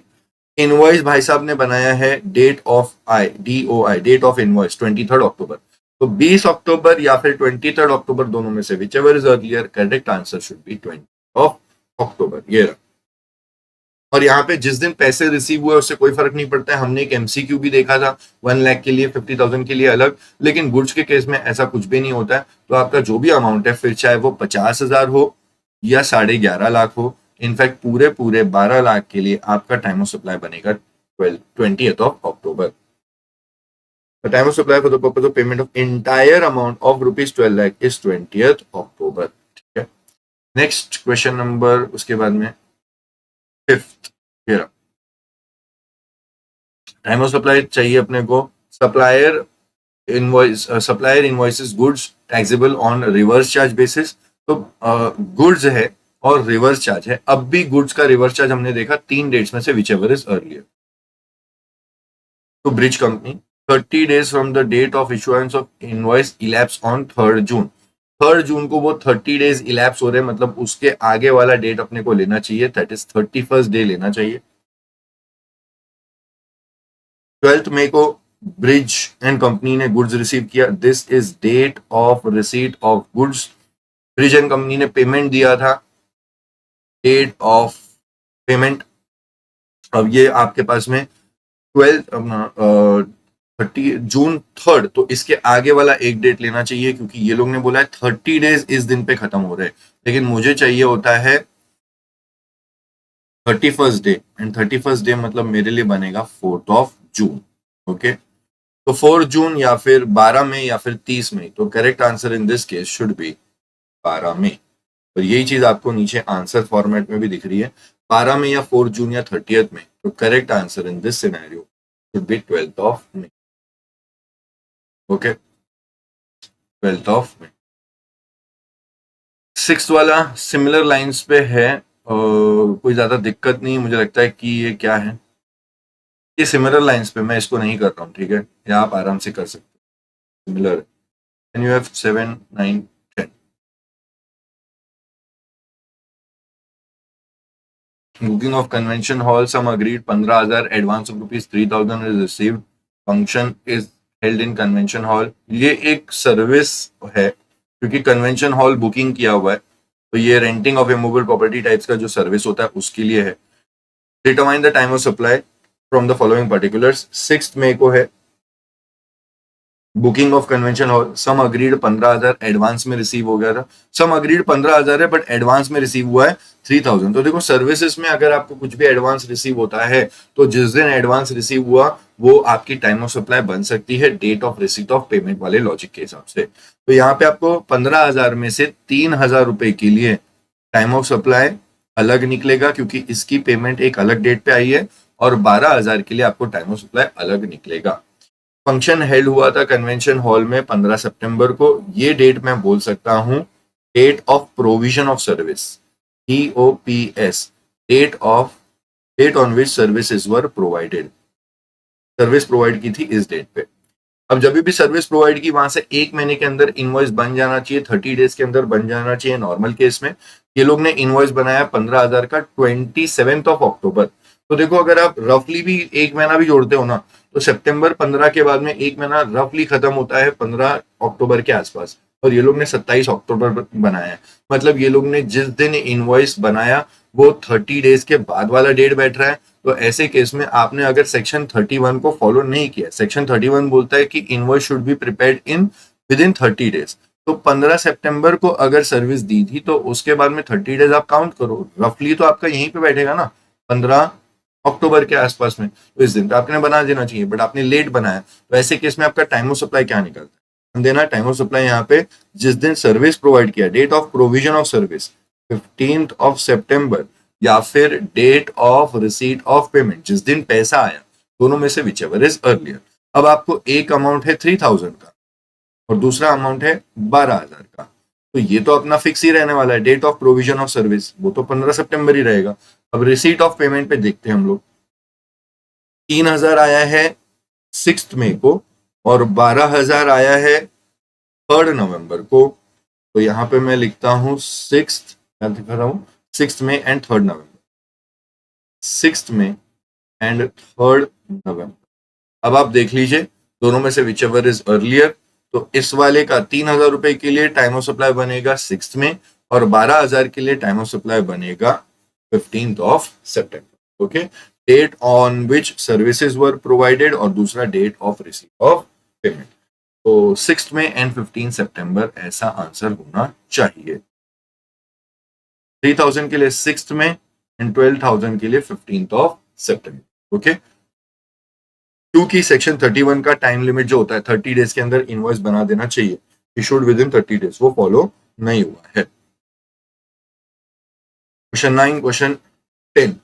इनवॉइस भाई साहब ने बनाया है date of I DOI, date of invoice 23 October. तो 20 अक्टूबर या फिर 23 अक्टूबर, दोनों में से which ever is earlier, correct answer should B 20 अक्टूबर। ये रहा। और यहाँ पे जिस दिन पैसे रिसीव हुए उससे कोई फर्क नहीं पड़ता है। हमने एक MCQ भी देखा था 1 लाख के लिए, 50,000 के लिए अलग, लेकिन गुड्स के केस में ऐसा कुछ भी नहीं होता है। तो आपका जो भी अमाउंट है, फिर चाहे वो 50,000 हो या 11.5 लाख हो, इनफैक्ट पूरे 12 लाख के लिए आपका टाइम ऑफ सप्लाई बनेगा 20th October. The time of supply for the purpose of payment of entire amount of rupees 12 lakh is 20th October. ठीक है, नेक्स्ट क्वेश्चन नंबर उसके बाद में 5th। टाइम ऑफ सप्लाई चाहिए अपने को। Supplier invoices goods taxable on reverse charge basis. तो goods है और रिवर्स चार्ज है। अब भी गुड्स का रिवर्स चार्ज हमने देखा 3 डेट्स में से विच एवर इज अर्लियर। तो Bridge company 30 days from the date of issuance of invoice elapse on 3 June. 3 जून को वो 30 days इलैप्स हो रहे हैं, मतलब उसके आगे वाला डेट अपने को लेना चाहिए, दैट इज 31st डे लेना चाहिए। 12 मई को ब्रिज एंड कंपनी ने गुड्स रिसीव किया, this is date of receipt of goods. Bridge and company ने पेमेंट दिया था, डेट ऑफ पेमेंट। अब ये आपके पास में 30 जून 3rd, तो इसके आगे वाला एक डेट लेना चाहिए, क्योंकि ये लोग ने बोला है 30 days इस दिन पे खत्म हो रहे हैं, लेकिन मुझे चाहिए होता है 31st day, and 31st day मतलब मेरे लिए बनेगा 4th जून। ओके, तो 4 जून या फिर 12 मई या फिर 30 मई। तो correct answer in this case should be 12 मई। और यही चीज आपको नीचे आंसर फॉर्मेट में भी दिख रही है, 12 मई या 4 जून या 30th मई। तो correct answer in this scenario should be 12th May. Okay, 12th May. 6th वाला सिमिलर लाइंस पे है, कोई ज्यादा दिक्कत नहीं मुझे लगता है कि ये क्या है, ये सिमिलर लाइंस पे, मैं इसको नहीं कर रहा हूँ, ठीक है, या आप आराम से कर सकते हो, similar. And you have 7 9 10। Booking of convention hall, sum agreed 15,000, advance of rupees 3,000 is received, function is held in convention hall. ये एक सर्विस है, क्योंकि कन्वेंशन हॉल बुकिंग किया हुआ है, तो ये renting of immovable property types का जो सर्विस होता है उसके लिए है। Determine the time of supply from the following particulars. 6th मई को है booking of convention hall, sum agreed 15,000 advance में रिसीव हो गया था, सम अग्रीड 15,000 है बट एडवांस में रिसीव हुआ है 3,000। तो देखो सर्विसेज में अगर आपको कुछ भी एडवांस रिसीव होता है तो जिस दिन एडवांस रिसीव हुआ वो आपकी टाइम ऑफ सप्लाई बन सकती है date of receipt of payment वाले लॉजिक के हिसाब से। तो यहाँ पे आपको 15,000 में से 3,000 रुपए के लिए टाइम ऑफ सप्लाई अलग निकलेगा क्योंकि इसकी पेमेंट एक अलग डेट पे आई है, और 12,000 के लिए आपको टाइम ऑफ सप्लाई अलग निकलेगा। फंक्शन हेल्ड हुआ था कन्वेंशन हॉल में 15 सितंबर को, ये डेट मैं बोल सकता हूं date of provision of service, EOPS, date on which services were provided, service provide की थी इस डेट पे। अब जब भी सर्विस प्रोवाइड की वहां से एक महीने के अंदर इनवॉइस बन जाना चाहिए, 30 डेज के अंदर बन जाना चाहिए नॉर्मल केस में। ये लोग ने इनवॉइस बनाया 15,000 का 27 ऑफ अक्टूबर। तो देखो अगर आप रफली भी एक महीना भी जोड़ते हो ना तो सितंबर 15 के बाद में एक महीना रफली खत्म होता है 15 अक्टूबर के आसपास, और ये लोग ने 27 अक्टूबर बनाया है। मतलब ये लोग ने जिस दिन इनवॉइस बनाया वो 30 डेज के बाद वाला डेट बैठ रहा है। तो ऐसे केस में आपने अगर सेक्शन 31 को फॉलो नहीं किया, सेक्शन 31 बोलता है कि invoice should be prepared in with in 30 days. तो 15 सितंबर को अगर सर्विस दी थी तो उसके बाद में 30 डेज आप काउंट करो, रफली तो आपका यहीं पे बैठेगा ना 15 अक्टूबर के आसपास में। तो इस दिन तो आपने बना देना चाहिए बट आपने लेट बनाया, तो ऐसे केस में आपका टाइम ऑफ सप्लाई क्या निकलता है देना, टाइम ऑफ सप्लाई यहाँ पे जिस दिन सर्विस प्रोवाइड किया, date of provision of service 15 of सितंबर, या फिर date of receipt of payment जिस दिन पैसा आया, दोनों में से विच एवर इज अर्लियर। अब आपको एक अमाउंट है 3,000 का और दूसरा अमाउंट है 12,000 का, तो ये तो अपना फिक्स ही रहने वाला है, date of provision of service वो तो 15 सितंबर ही रहेगा। अब रिसीट ऑफ पेमेंट पे देखते हैं हम लोग, 3,000 आया है 6 मई को और 12,000 आया है 3 नवंबर को। तो यहाँ पे मैं लिखता हूँ 6 मई एंड 3 नवंबर, 6 मई एंड 3 नवंबर। अब आप देख लीजिए दोनों में से विच एवर इज अर्लियर। तो इस वाले का 3,000 रुपए के लिए टाइम ऑफ सप्लाई बनेगा 6 में, और 12,000 के लिए टाइम ऑफ सप्लाई बनेगा 15 ऑफ सितंबर। Okay, date on which services were provided और दूसरा date of receipt of payment. तो 6 में एंड 15 सितंबर ऐसा आंसर होना चाहिए। 3,000 के लिए 6 में एंड 12,000 के लिए 15 ऑफ सितंबर। ओके, क्योंकि सेक्शन 31 का टाइम लिमिट जो होता है 30 डेज के अंदर इनवॉइस बना देना चाहिए, इशूड विद इन 30 डेज, वो फॉलो नहीं हुआ है। Question 9, question 10,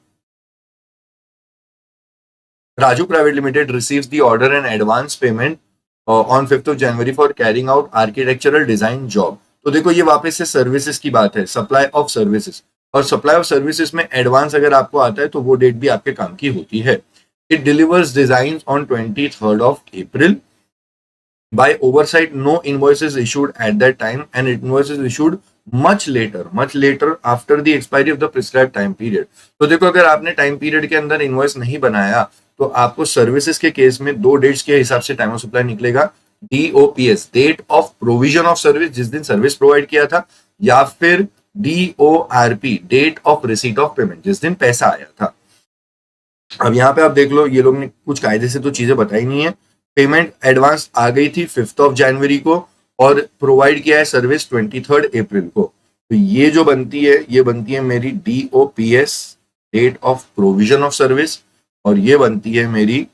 Raju Private Limited receives the order and advance payment on 5th of January for carrying out architectural design job। तो देखो ये वापस से सर्विसेज की बात है, सप्लाई ऑफ सर्विसेज, और सप्लाई ऑफ सर्विसेज में एडवांस अगर आपको आता है तो वो डेट भी आपके काम की होती है। It delivers design on 23rd of April। By oversight, no invoice is issued at that time and invoice is issued much later after the expiry of the prescribed time period। तो देखो अगर आपने टाइम पीरियड के अंदर invoice नहीं बनाया तो आपको सर्विसेज के केस में दो डेट्स के हिसाब से टाइम ऑफ सप्लाई निकलेगा, DOPS, date of provision of service जिस दिन सर्विस प्रोवाइड किया था, या फिर DORP, date of receipt of payment जिस दिन पैसा आया था। अब यहाँ पे आप देख लो ये लोग ने कुछ कायदे से तो चीजें बताई नहीं है। पेमेंट एडवांस आ गई थी 5th of January को और प्रोवाइड किया है सर्विस 23rd April को। तो ये जो बनती है ये बनती है मेरी DOPS, date of provision of service, और ये बनती है मेरी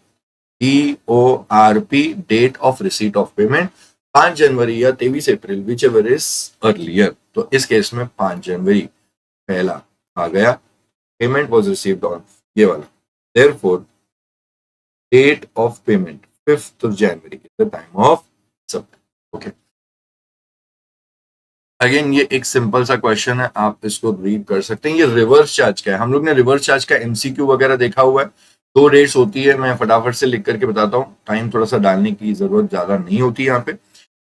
DORP, date of receipt of payment. 5 जनवरी या 23 अप्रैल विच एवर इज अर्लियर। तो इस केस में 5 जनवरी पहला आ गया, पेमेंट वॉज रिसीव्ड ऑन ये वाला, therefore date of payment 5th of January is the time of supply। okay, again ये एक सिंपल सा क्वेश्चन है, आप इसको रीड कर सकते हैं। ये रिवर्स चार्ज का है, हम लोग ने रिवर्स चार्ज का MCQ वगैरह देखा हुआ है। 2 डेट्स होती है, मैं फटाफट से लिख करके बताता हूँ, टाइम थोड़ा सा डालने की जरूरत ज्यादा नहीं होती यहाँ पे।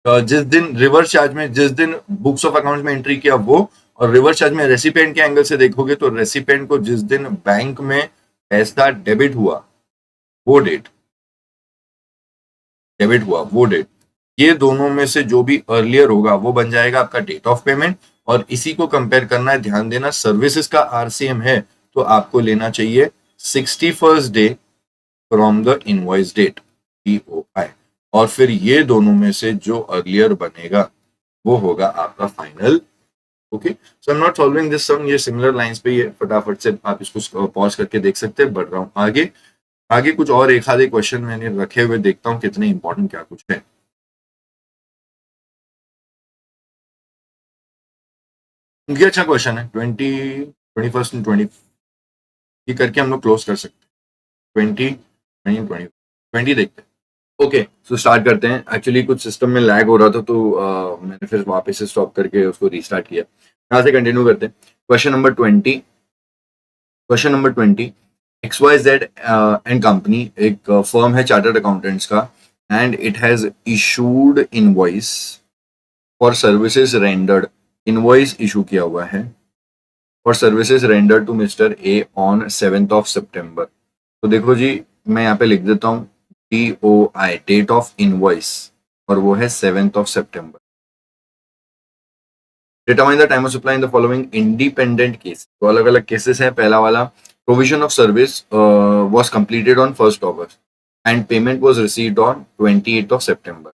जिस दिन रिवर्स चार्ज में जिस दिन बुक्स ऑफ अकाउंट में एंट्री किया वो, और रिवर्स चार्ज में रेसिपिएंट के एंगल से देखोगे तो रेसिपिएंट को जिस दिन बैंक में पैसा डेबिट हुआ वो डेट, डेबिट हुआ वो डेट, ये दोनों में से जो भी अर्लियर होगा वो बन जाएगा आपका डेट ऑफ पेमेंट। और इसी को कंपेयर करना है, ध्यान देना सर्विसेज का RCM है तो आपको लेना चाहिए 61st day from the invoice date, DOI। और फिर ये दोनों में से जो अर्लियर बनेगा वो होगा आपका final. Okay, so I am not solving this sum, ये सिमिलर लाइंस पे ही है, फटाफट से आप इसको पॉज करके देख सकते हैं। बढ़ रहा हूँ आगे। आगे कुछ और एक आधे क्वेश्चन मैंने रखे हुए, देखता हूँ कितने इंपॉर्टेंट क्या कुछ है। ये अच्छा क्वेश्चन है, 21st and 20 ये करके हम लोग क्लोज कर सकते हैं। 20 देखते हैं। ओके, सो स्टार्ट करते हैं। एक्चुअली कुछ सिस्टम में लैग हो रहा था, तो मैंने फिर वापस से स्टॉप करके उसको रीस्टार्ट किया। यहाँ से कंटिन्यू करते हैं। Question number 20 XYZ and company एक फर्म है चार्टर्ड अकाउंटेंट्स का, and it has issued invoice for services rendered. Invoice issue किया हुआ है for services rendered to mister A on 7th of September। तो देखो जी, मैं यहाँ पे लिख देता हूँ DOI, डेट ऑफ इनवॉइस, और वो है 7th of September। Determine the time of supply in the following independent case. तो अलग अलग केसेस हैं। पहला वाला, provision of service was completed on 1st August and payment was received on 28th of September।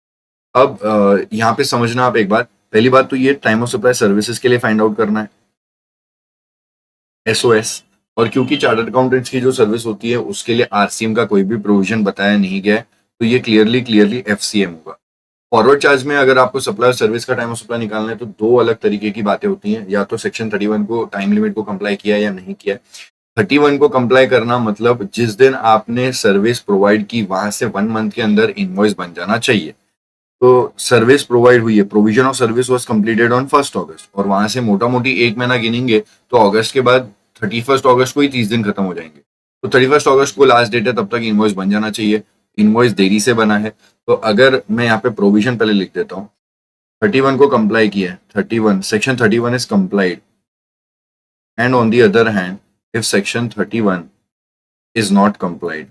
अब यहाँ पे समझना आप एक बात, पहली बात तो ये टाइम ऑफ सप्लाई सर्विसेज के लिए फाइंड आउट करना है, SOS। और क्योंकि चार्टर्ड अकाउंटेंट्स की जो सर्विस होती है उसके लिए RCM का कोई भी प्रोविजन बताया नहीं गया है, तो ये क्लियरली FCM होगा। फॉरवर्ड चार्ज में अगर आपको सप्लाई सर्विस का टाइम ऑफ सप्लाई निकालना है तो दो अलग तरीके की बातें होती हैं, या तो सेक्शन 31 को टाइम लिमिट को कंप्लाई किया या नहीं किया। 31 को कंप्लाई करना मतलब जिस दिन आपने सर्विस प्रोवाइड की वहां से 1 मंथ के अंदर इनवॉइस बन जाना चाहिए। तो सर्विस प्रोवाइड हुई है, provision of service was completed on 1st August, और वहां से मोटा मोटी एक महीना गिनेंगे तो अगस्त के बाद 31st August को ही 30 दिन खत्म हो जाएंगे। तो 31st August को लास्ट डेट है, तब तक इनवॉइस बन जाना चाहिए। इनवॉइस देरी से बना है, तो अगर मैं यहाँ पे प्रोविजन पहले लिख देता हूँ, 31 को कंप्लाई किया है, 31 section 31 is complied, and on the other hand if section 31 is not complied,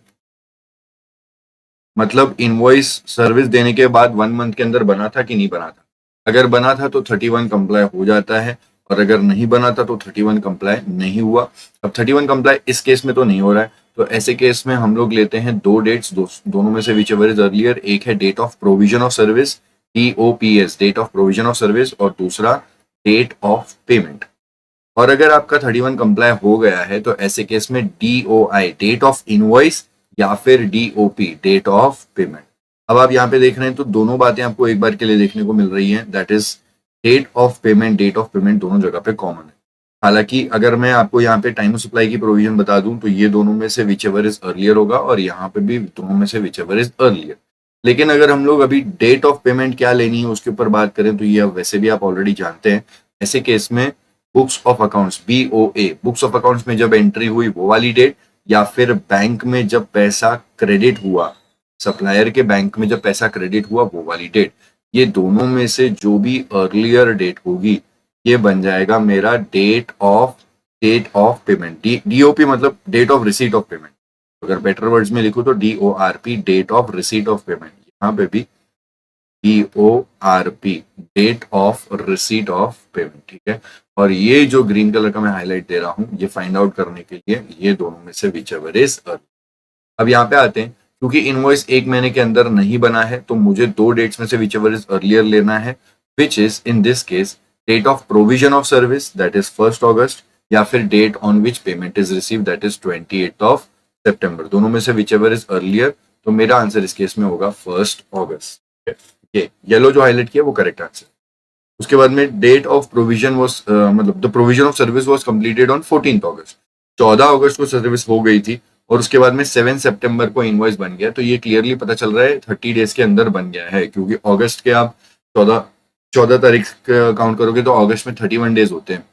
मतलब इनवॉइस सर्विस देने के बाद 1 मंथ के अंदर बना था कि नहीं बना था। अगर बना था तो 31 कंप्लाई हो जाता है, और अगर नहीं बना था तो 31 कंप्लाई नहीं हुआ। अब 31 कंप्लाई इस केस में तो नहीं हो रहा है, तो ऐसे केस में हम लोग लेते हैं दो डेट्स, दोनों में से विच एवर इज अर्लियर। एक है date of provision of service, DOPS, date of provision of service, और दूसरा डेट ऑफ पेमेंट। और अगर आपका 31 कंप्लाई हो गया है तो ऐसे केस में DOI, डेट ऑफ इनवॉइस, या फिर DOP, डेट ऑफ पेमेंट। अब आप यहाँ पे देख रहे हैं तो दोनों बातें आपको एक बार के लिए देखने को मिल रही हैं, that is date of payment, date of payment दोनों जगह पे कॉमन है। हालांकि अगर मैं आपको यहाँ पे टाइम ऑफ सप्लाई की प्रोविजन बता दूं तो ये दोनों में से विच एवर इज अर्लियर होगा, और यहाँ पे भी दोनों में से विच एवर इज अर्लियर। लेकिन अगर हम लोग अभी डेट ऑफ पेमेंट क्या लेनी है उसके ऊपर बात करें तो ये वैसे भी आप ऑलरेडी जानते हैं। ऐसे केस में books of accounts, BOA, books of accounts में जब एंट्री हुई वो वाली डेट, या फिर बैंक में जब पैसा क्रेडिट हुआ, सप्लायर के बैंक में जब पैसा क्रेडिट हुआ वो वाली डेट, ये दोनों में से जो भी अर्लियर डेट होगी ये बन जाएगा मेरा डेट ऑफ पेमेंट। DOP मतलब date of receipt of payment. अगर बेटर वर्ड्स में लिखूं तो DORP, date of receipt of payment. यहाँ पे भी DORP, date of receipt of payment, ठीक है। और ये जो ग्रीन कलर का मैं हाईलाइट दे रहा हूं ये फाइंड आउट करने के लिए ये दोनों में से विच एवर इज अर्ली। अब यहाँ पे आते हैं, क्योंकि इनवॉइस एक महीने के अंदर नहीं बना है तो मुझे दो डेट्स में से विच एवर इज अर्लियर लेना है, which is in this case date of provision of service, that is 1st August, या फिर date on which payment is receive, that is 28th of September। दोनों में से विच एवर इज अर्लियर, तो मेरा answer इस केस में होगा 1st August। ये येलो जो हाईलाइट किया वो करेक्ट आंसर। उसके बाद में डेट ऑफ प्रोविजन वाज मतलब the provision of service was completed on 14th August, 14 अगस्त को सर्विस हो गई थी, और उसके बाद में 7 सितंबर को इनवॉइस बन गया। तो ये क्लियरली पता चल रहा है 30 डेज के अंदर बन गया है, क्योंकि अगस्त के आप 14 तारीख काउंट करोगे तो अगस्त में 31 डेज होते हैं,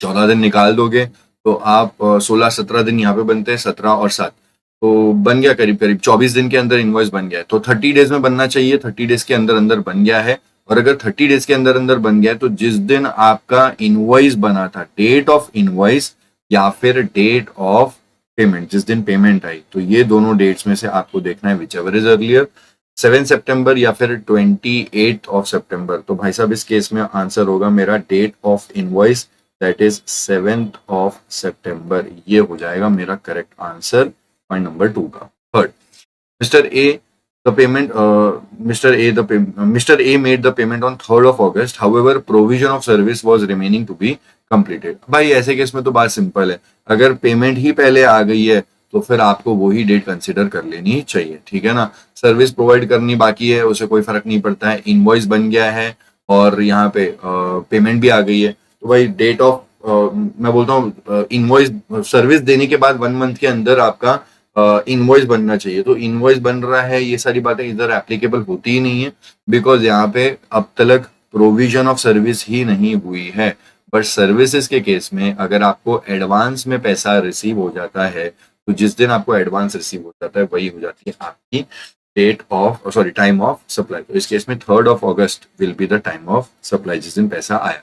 14 दिन निकाल दोगे तो आप 16-17 दिन यहाँ पे बनते हैं, 17 और 7, तो बन गया करीब करीब 24 दिन के अंदर इनवॉइस बन गया है। तो 30 डेज में बनना चाहिए, 30 डेज के अंदर अंदर बन गया है। और अगर 30 डेज के अंदर अंदर बन गया है तो जिस दिन आपका इनवॉइस बना था, डेट ऑफ इनवॉइस या फिर डेट ऑफ पेमेंट, जिस दिन पेमेंट आई, तो ये दोनों डेट्स में से आपको देखना है विच एवर इज अर्लियर, 7 सितंबर या फिर 28 सितंबर। तो भाई साहब इस केस में आंसर होगा मेरा date of invoice, that is 7 September. ये हो जाएगा मेरा करेक्ट आंसर पॉइंट नंबर 2 का। Third, mister A The payment, Mr. A made the payment on 3rd of August. However, provision of service was remaining to be completed. भाई ऐसे case में तो बात सिंपल है, अगर पेमेंट ही पहले आ गई है तो फिर आपको वही डेट कंसिडर कर लेनी चाहिए, ठीक है ना। सर्विस प्रोवाइड करनी बाकी है, उसे कोई फर्क नहीं पड़ता है, इनवॉइस बन गया है और यहाँ पे पेमेंट भी आ गई है, तो भाई डेट ऑफ मैं बोलता हूँ इनवॉइस सर्विस देने के बाद 1 मंथ के अंदर आपका इनवॉइस बनना चाहिए। तो इनवॉइस बन रहा है, ये सारी बातें इधर एप्लीकेबल होती ही नहीं है, बिकॉज यहाँ पे अब तक प्रोविजन ऑफ सर्विस ही नहीं हुई है। बट सर्विसेज के केस में अगर आपको एडवांस में पैसा रिसीव हो जाता है, तो जिस दिन आपको एडवांस रिसीव हो जाता है वही हो जाती है आपकी टाइम ऑफ सप्लाई। तो इस केस में 3rd of August will be the time of supply, जिस दिन पैसा आया।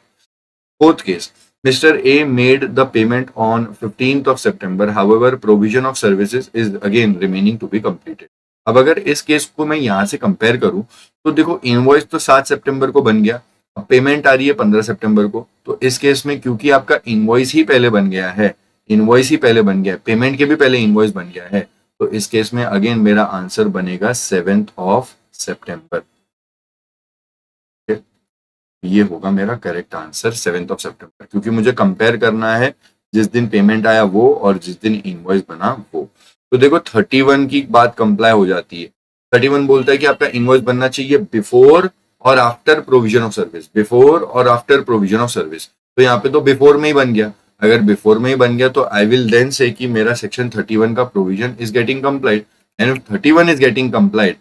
Fourth case, Mr. A made the payment on 15th of September. However, provision of services is again remaining to be completed. अब अगर इस case को मैं यहाँ से कंपेयर करूं तो देखो इनवॉइस तो 7 सितंबर को बन गया, अब पेमेंट आ रही है 15 सितंबर को। तो इस केस में क्योंकि आपका इनवॉइस ही पहले बन गया है, पेमेंट के भी पहले इनवॉइस बन गया है, तो इस केस में अगेन मेरा आंसर बनेगा 7th of September। ये होगा मेरा correct answer 7th of September, क्योंकि मुझे कंपेयर करना है जिस दिन पेमेंट आया वो और जिस दिन इनवॉइस बना वो। तो देखो 31 की बात कंप्लाई हो जाती है। 31 बोलता है कि आपका इनवॉइस बनना चाहिए बिफोर और after provision of service, before और आफ्टर प्रोविजन ऑफ सर्विस। तो यहाँ पे तो बिफोर में ही बन गया, अगर बिफोर में ही बन गया तो आई विल देन से कि मेरा सेक्शन 31 का provision is getting complied, and 31 is getting complied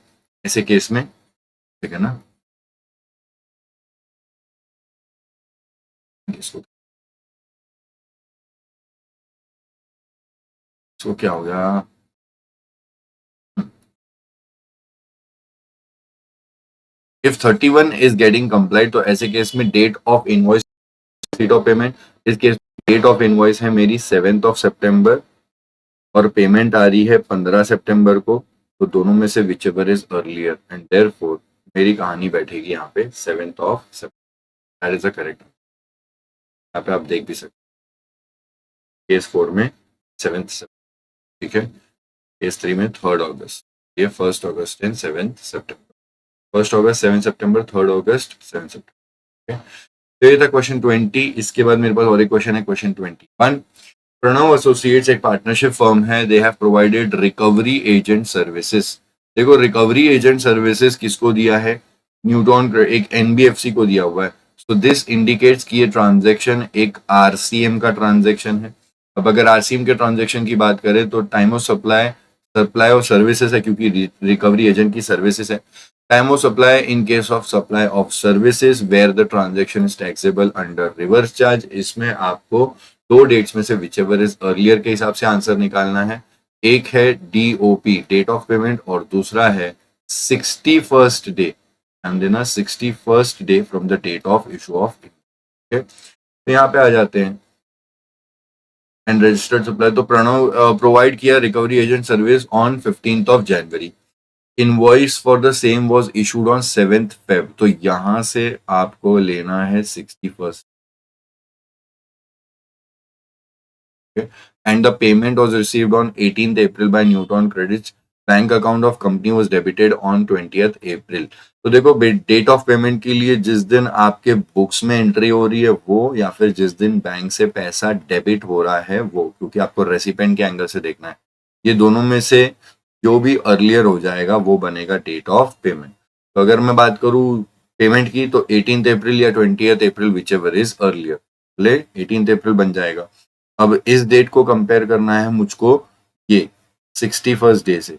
ऐसे केस में, ठीक है ना। सो क्या हो गया, इफ 31 इज गेटिंग कंप्लाइड तो ऐसे केस में date of invoice, date of payment, इस केस डेट ऑफ इनवॉइस है मेरी 7th of September और पेमेंट आ रही है 15 सितंबर को, तो दोनों में से which ever is earlier, and therefore मेरी कहानी बैठेगी यहाँ पे 7th of September। That is the correct. यहाँ पे आप देख भी सकते केस 4 में 7th, ठीक है, केस 3 में 3rd August, ये 1st August and 7th September, 1st August 7th September, 3rd August 7th September। तो ये था क्वेश्चन 20। इसके बाद मेरे पास और एक क्वेश्चन है, क्वेश्चन 21। प्रणव एसोसिएट्स एक पार्टनरशिप फर्म है, they have provided recovery agent services. देखो रिकवरी एजेंट सर्विसेज किसको दिया है, न्यूटन, एक एनबीएफसी को दिया हुआ है। सो दिस इंडिकेट्स कि ये ट्रांजैक्शन एक आरसीएम का ट्रांजैक्शन है। अब अगर आरसीएम के ट्रांजैक्शन की बात करें तो time of supply of services है, क्योंकि रिकवरी एजेंट की सर्विसेज है। Time of supply in case of supply of services where the transaction is taxable under reverse charge. इसमें आपको दो डेट्स में से विच एवर इज अर्लियर के हिसाब से आंसर निकालना है। एक है डीओपी, डेट ऑफ पेमेंट, और दूसरा है 61st डे, ध्यान देना 61st day from the date of issue of. तो यहाँ पे आ जाते हैं एंड रजिस्टर्ड सप्लाई। तो प्रणव प्रोवाइड किया recovery agent service on 15th of January। Invoice for the same was issued on 7th Feb। तो यहां से आपको लेना है 61st, and the payment was received on 18th April by Newton Credits। Bank account of company was debited on 20th April। तो देखो date of payment के लिए जिस दिन आपके बुक्स में एंट्री हो रही है वो, या फिर जिस दिन बैंक से पैसा डेबिट हो रहा है वो, क्योंकि आपको रेसिपेंट के एंगल से देखना है, ये दोनों में से जो भी अर्लियर हो जाएगा वो बनेगा डेट ऑफ पेमेंट। तो अगर मैं बात करूं पेमेंट की तो 18th April या 20th April which ever is earlier, ले 18th April बन जाएगा। अब इस डेट को कंपेयर करना है मुझको ये 61st डे से,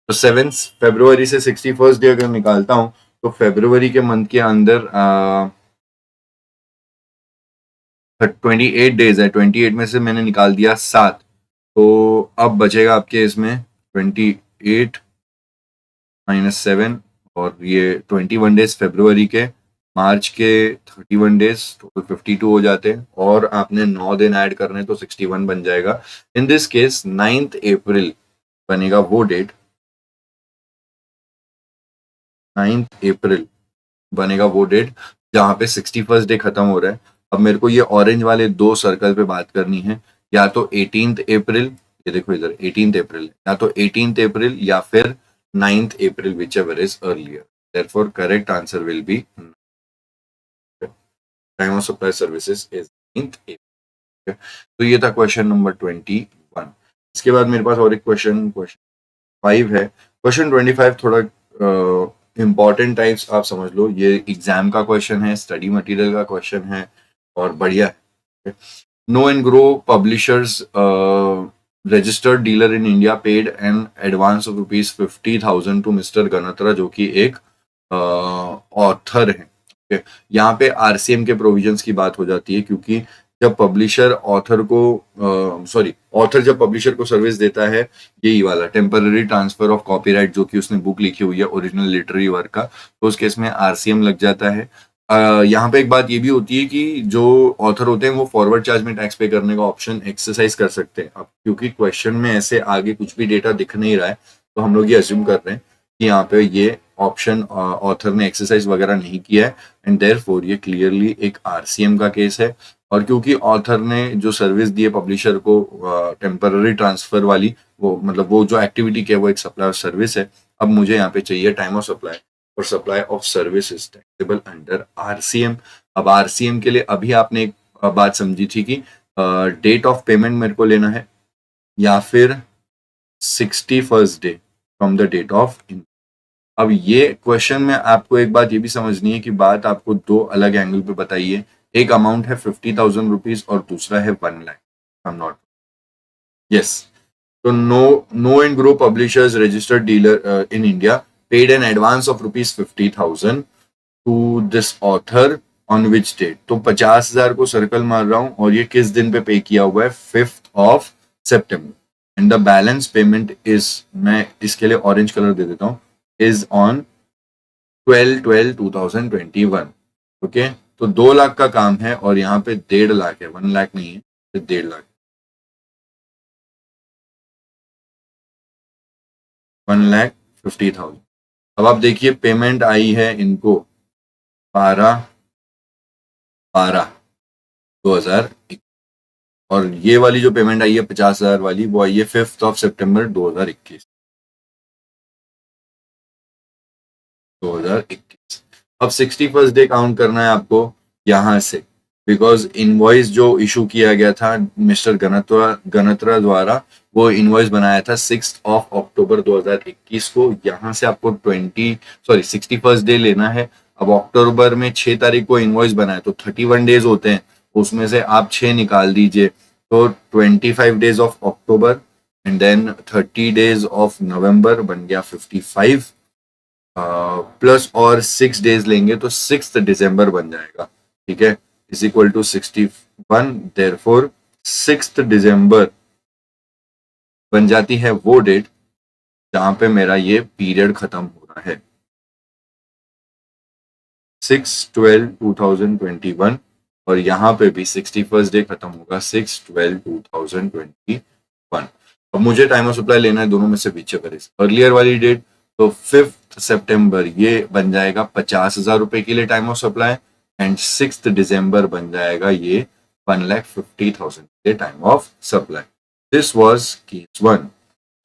तो 7 फरवरी से 61st डे अगर निकालता हूं तो फरवरी के मंथ के अंदर 28 डेज है, 28 में से मैंने निकाल दिया 7, तो अब बचेगा आपके इसमें 28 -7 और ये 21 डेज फरवरी के, मार्च के 31 डेज, टोटल 52 हो जाते हैं, और आपने 9 दिन ऐड करने तो 61 बन जाएगा। इन दिस केस 9th April बनेगा वो डेट, 9th April बनेगा वो डेट जहां पे 61st डे खत्म हो रहा है। अब मेरे को ये ऑरेंज वाले दो सर्कल पे बात करनी है, या तो 18th April, ये देखो इधर 18th April, या तो 18th April या फिर 9th April, whichever is earlier. Therefore, correct answer will be time of supply services is 9th April. तो ये था क्वेश्चन नंबर 21. इसके बाद मेरे पास और एक क्वेश्चन 5 है. क्वेश्चन 25 थोड़ा इंपॉर्टेंट टाइप्स आप समझ लो. ये एग्जाम का क्वेश्चन है, स्टडी मटेरियल का क्वेश्चन है और बढ़िया है. Know and grow Publishers registered dealer in India paid an advance of rupees 50,000 to Mr. गनत्रा, जो कि एक ऑथर है. okay. यहाँ पे आरसीएम के प्रोविजंस की बात हो जाती है, क्योंकि जब पब्लिशर ऑथर को ऑथर जब पब्लिशर को सर्विस देता है, यही वाला टेम्पररी ट्रांसफर ऑफ कॉपीराइट, जो कि उसने बुक लिखी हुई है ओरिजिनल लिटरेरी वर्क का, तो उस केस में आरसीएम लग जाता है. यहाँ पे एक बात ये भी होती है कि जो ऑथर होते हैं वो फॉरवर्ड चार्ज में टैक्स पे करने का ऑप्शन एक्सरसाइज कर सकते हैं. अब क्योंकि क्वेश्चन में ऐसे आगे कुछ भी डेटा दिख नहीं रहा है, तो हम लोग ये अज्यूम कर रहे हैं कि यहाँ पे ये ऑप्शन ऑथर ने एक्सरसाइज वगैरह नहीं किया है, एंड देयरफॉर ये क्लियरली एक आरसीएम का केस है. और क्योंकि ऑथर ने जो सर्विस दी है पब्लिशर को टेम्पररी ट्रांसफर वाली, वो मतलब वो जो एक्टिविटी की है वो एक सप्लाई ऑफ सर्विस है. अब मुझे यहाँ पे चाहिए टाइम ऑफ सप्लाई और supply of service is taxable under RCM. अब आरसीएम के लिए अभी आपने एक बात समझी थी कि डेट ऑफ पेमेंट मेरे को लेना है या फिर 61st day from the date of. अब ये क्वेश्चन में आपको एक बात ये भी समझनी है कि बात आपको दो अलग एंगल पे बताइए. एक अमाउंट है 50,000 रुपीज और दूसरा है 1 lakh. I am not yes. तो no and grow publishers registered dealer in India paid an advance of rupees 50,000 to this author on which date. तो 50,000 को सर्कल मार रहा हूं और ये किस दिन पे पे किया हुआ है? 5th of September. And the balance payment is, मैं इसके लिए ऑरेंज कलर दे देता हूं, इज ऑन 12/12/2021. ओके, तो 2 लाख का काम है और यहाँ पे 1.5 लाख है, 1 लाख नहीं है, 1.5 लाख, 1,50,000. अब आप देखिए पेमेंट आई है इनको 12/12/2021 और ये वाली जो पेमेंट आई है 50,000 वाली, वो आई है 5th of September 2021. अब 61st डे काउंट करना है आपको यहां से, बिकॉज इनवॉइस जो इशू किया गया था मिस्टर गनत्रा द्वारा, वो इनवॉइस बनाया था 6th of October 2021 को. यहां से आपको 61st डे लेना है. अब अक्टूबर में 6 तारीख को इनवॉइस बनाया तो 31 डेज होते हैं, उसमें से आप 6 निकाल दीजिए, तो 25 days of October and then 30 days of November बन गया 55 प्लस और 6 डेज लेंगे तो 6th दिसंबर बन जाएगा. ठीक है, is equal to 61. Therefore 6th December बन जाती है वो डेट जहां पे मेरा ये पीरियड खत्म हो रहा है, 6/12/2021. और यहाँ पे भी 61st डे खत्म होगा 6/12/2021. अब मुझे टाइम ऑफ सप्लाई लेना है दोनों में से whichever is अर्लियर वाली डेट, तो 5th September ये बन जाएगा 50,000 रुपए के लिए time of supply, and 6th December बन जाएगा ये 1,50,000 के time of supply. This was case 1.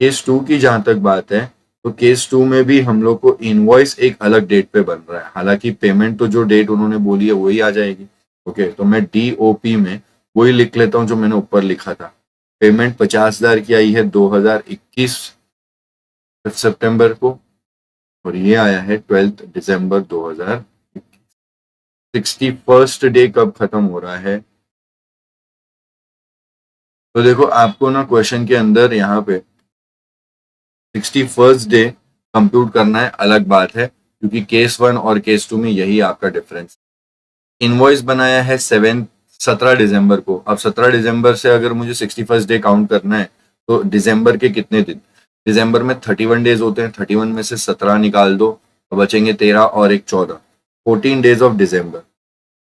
Case 2 की जहां तक बात है, तो केस 2 में भी हम लोग को इनवॉइस एक अलग डेट पे बन रहा है, हालांकि पेमेंट तो जो डेट उन्होंने बोली है वही आ जाएगी. ओके, तो मैं डीओपी में वही लिख लेता हूं जो मैंने ऊपर लिखा था. पेमेंट 50,000 की आई है 2021 सितंबर को और ये आया है 12th दिसंबर 2021. 61st डे कब खत्म हो रहा है? तो देखो आपको ना क्वेश्चन के अंदर यहाँ पे 61st डे कंप्यूट करना है, अलग बात है, क्योंकि केस 1 और केस 2 में यही आपका डिफरेंस. इनवॉइस बनाया है 17 दिसंबर को. अब 17 दिसंबर से अगर मुझे 61st डे काउंट करना है तो दिसंबर के कितने दिन? दिसंबर में 31 डेज होते हैं, 31 में से 17 निकाल दो तो बचेंगे 13 और एक 14, 14 days of December,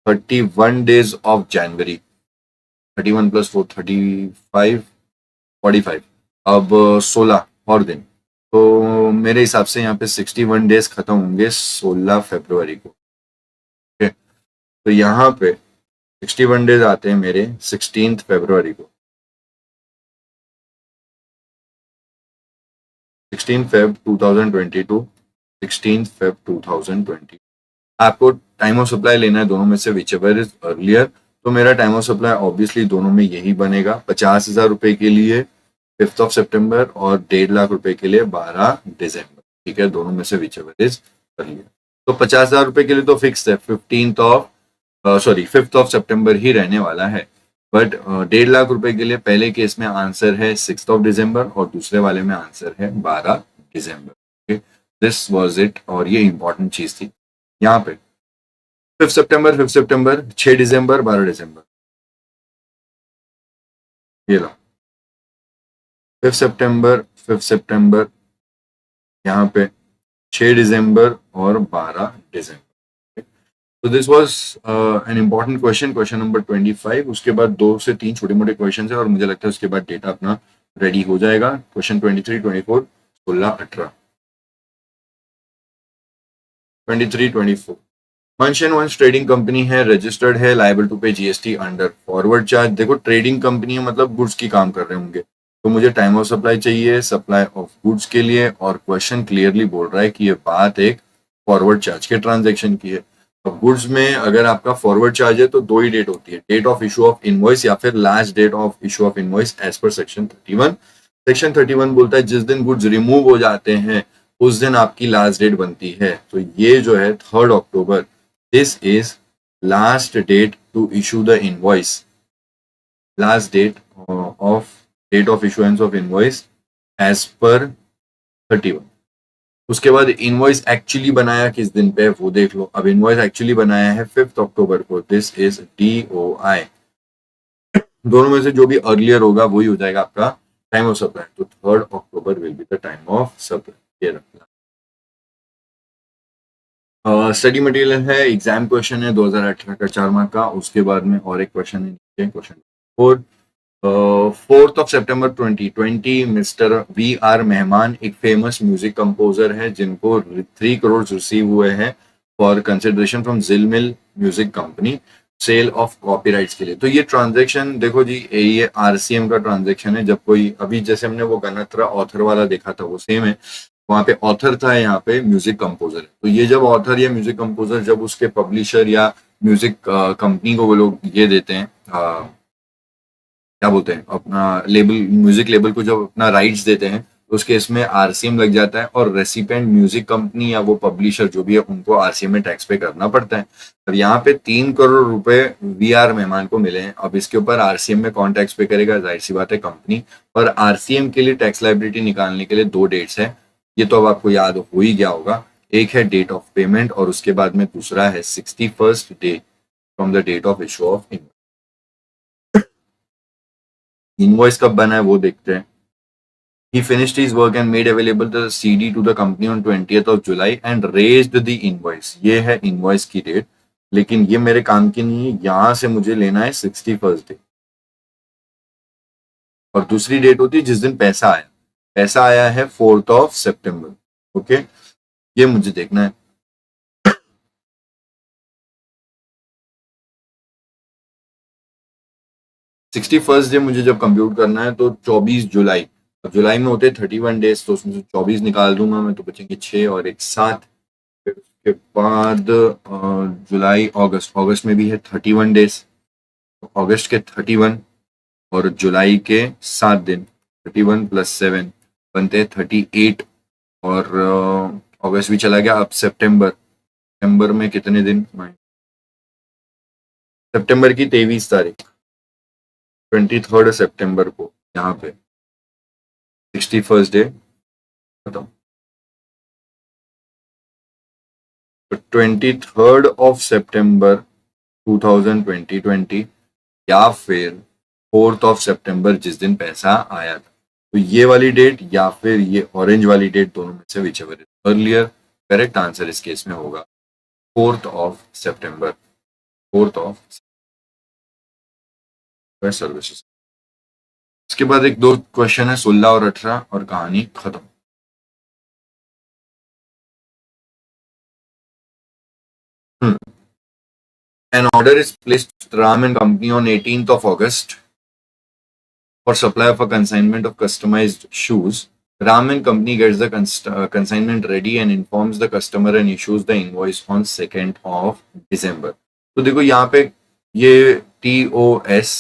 31 days of January, 31 + 4 35 45, अब 16 और दिन. तो मेरे हिसाब से यहाँ पे 61 डेज खत्म होंगे 16 फरवरी को. ठीक है, तो यहाँ पे 61 डेज आते हैं मेरे 16 फरवरी को. 16 Feb 2022, 16 Feb 2020। आपको टाइम ऑफ सप्लाई लेना है दोनों में से विचएवर इज अर्लियर। तो मेरा टाइम ऑफ सप्लाई ऑब्वियसली दोनों में यही बनेगा, 50,000 रुपए के लिए 5th ऑफ सितंबर और 1.5 लाख रुपए के लिए 12 दिसंबर। ठीक है, दोनों में से विचएवर इज अर्लियर। तो 50,000 रुपए के लिए तो फिक्स है 5th ऑफ सितंबर ही रहने वाला है। बट 1.5 लाख रुपए के लिए पहले केस में आंसर है 6th ऑफ दिसंबर और दूसरे वाले में आंसर है 12 दिसंबर। दिस वाज इट, और ये इंपॉर्टेंट चीज थी यहाँ पे। 5 सितंबर, 6 दिसंबर, 12 दिसंबर, ये लो 5 सितंबर यहाँ पे 6 दिसंबर और 12 दिसंबर। तो this was an important question, question number 25। उसके बाद 2 से 3 छोटे मोटे क्वेश्चन है और मुझे लगता है उसके बाद डेटा अपना रेडी हो जाएगा। क्वेश्चन 23, 24, 16, 18, 23, 24। वंश एंड वंश ट्रेडिंग कंपनी है, रजिस्टर्ड है, लायबल टू पे जीएसटी अंडर फॉरवर्ड चार्ज। देखो ट्रेडिंग कंपनी है मतलब गुड्स की काम कर रहे होंगे, तो मुझे टाइम ऑफ सप्लाई चाहिए सप्लाई ऑफ गुड्स के लिए, और क्वेश्चन क्लियरली बोल रहा है कि ये बात एक फॉरवर्ड चार्ज के ट्रांजेक्शन की है। अब गुड्स में अगर आपका फॉरवर्ड चार्ज है तो दो ही डेट होती है, date of issue of invoice या फिर last date of issue of invoice as per section 31। Section 31 बोलता है जिस दिन गुड्स रिमूव हो जाते हैं उस दिन आपकी लास्ट डेट बनती है। तो ये जो है 3 अक्टूबर, this is last date to issue the invoice, last date of date of issuance of invoice as per 31। उसके बाद इनवॉइस एक्चुअली बनाया किस दिन पे वो देख लो। अब इनवॉइस एक्चुअली बनाया है 5 अक्टूबर को, दिस इज DOI। दोनों में से जो भी अर्लियर होगा वही हो जाएगा आपका टाइम ऑफ सप्लाई। तो 3 October will be the time of supply, ये रखना। स्टडी मटेरियल है, एग्जाम क्वेश्चन है 2018 का 4 मार्क का। उसके बाद में और एक क्वेश्चन है, question 4। 4th of September 2020 mister VR मेहमान एक फेमस म्यूजिक कंपोजर है जिनको 3 करोड़ रिसीव हुए हैं for consideration from Jhilmil music company sale of copyrights के लिए। तो ये ट्रांजेक्शन देखो जी, ये RCM का ट्रांजेक्शन है। जब कोई अभी जैसे हमने वो गणत्र ऑथर वाला देखा था वो सेम है, वहां पे ऑथर था, यहाँ पे म्यूजिक कंपोजर है। तो ये जब ऑथर या म्यूजिक कंपोजर जब उसके पब्लिशर या म्यूजिक कंपनी को वो लोग ये देते हैं, क्या बोलते हैं, अपना लेबल, म्यूजिक लेबल को जब अपना राइट्स देते हैं तो उस केस में RCM लग जाता है और रेसिपेंट म्यूजिक कंपनी या वो पब्लिशर जो भी है उनको RCM में टैक्स पे करना पड़ता है। अब यहाँ पे 3 करोड़ रुपए VR मेहमान को मिले हैं। अब इसके ऊपर RCM में कौन टैक्स पे करेगा, जाहिर सी बात है कंपनी। और RCM के लिए टैक्स लाइबिलिटी निकालने के लिए 2 डेट्स है, ये तो अब आपको याद हो ही गया होगा। एक है डेट ऑफ पेमेंट और उसके बाद में दूसरा है 61st day from the date of issue of invoice. Invoice कब बना है वो देखते हैं। He finished his work and made available the CD to the company on 20th of July and raised the invoice। ये है इनवॉइस की date, लेकिन ये मेरे काम की नहीं है, यहां से मुझे लेना है 61st डे। और दूसरी डेट होती है जिस दिन पैसा आया। पैसा आया है 4th ऑफ सितंबर। ओके, ये मुझे देखना है। 61st डे मुझे जब कंप्यूट करना है तो 24 जुलाई। अब जुलाई में होते 31 डेज, तो उसमें से 24 निकाल दूंगा मैं तो बचेंगे 6 और एक 7। फिर उसके बाद जुलाई, अगस्त, अगस्त में भी है 31 डेज। तो अगस्त के 31 और जुलाई के 7 दिन, 31 + 7 बनते हैं 38। और अगस्त भी चला गया। अब सितंबर, सितंबर में कितने दिन, सितंबर की 23 तारीख, 23 सितंबर को यहाँ पे 61st डे खत्म। तो 23 ऑफ सितंबर 2020 या फिर 4th ऑफ सितंबर जिस दिन पैसा आया था। तो ये वाली डेट या फिर ये ऑरेंज वाली डेट, दोनों में से whichever is earlier. Correct answer इस केस में होगा 4th of September, 4th of services. इसके बाद एक दो क्वेश्चन है 16 और 18 और कहानी खत्म। An order is placed with Ram and Company on 18th of August for supply of a consignment of customized shoes Ram and company gets the consignment ready and informs the customer and issues the invoice on 2nd of December. तो देखो यहाँ पे ये TOS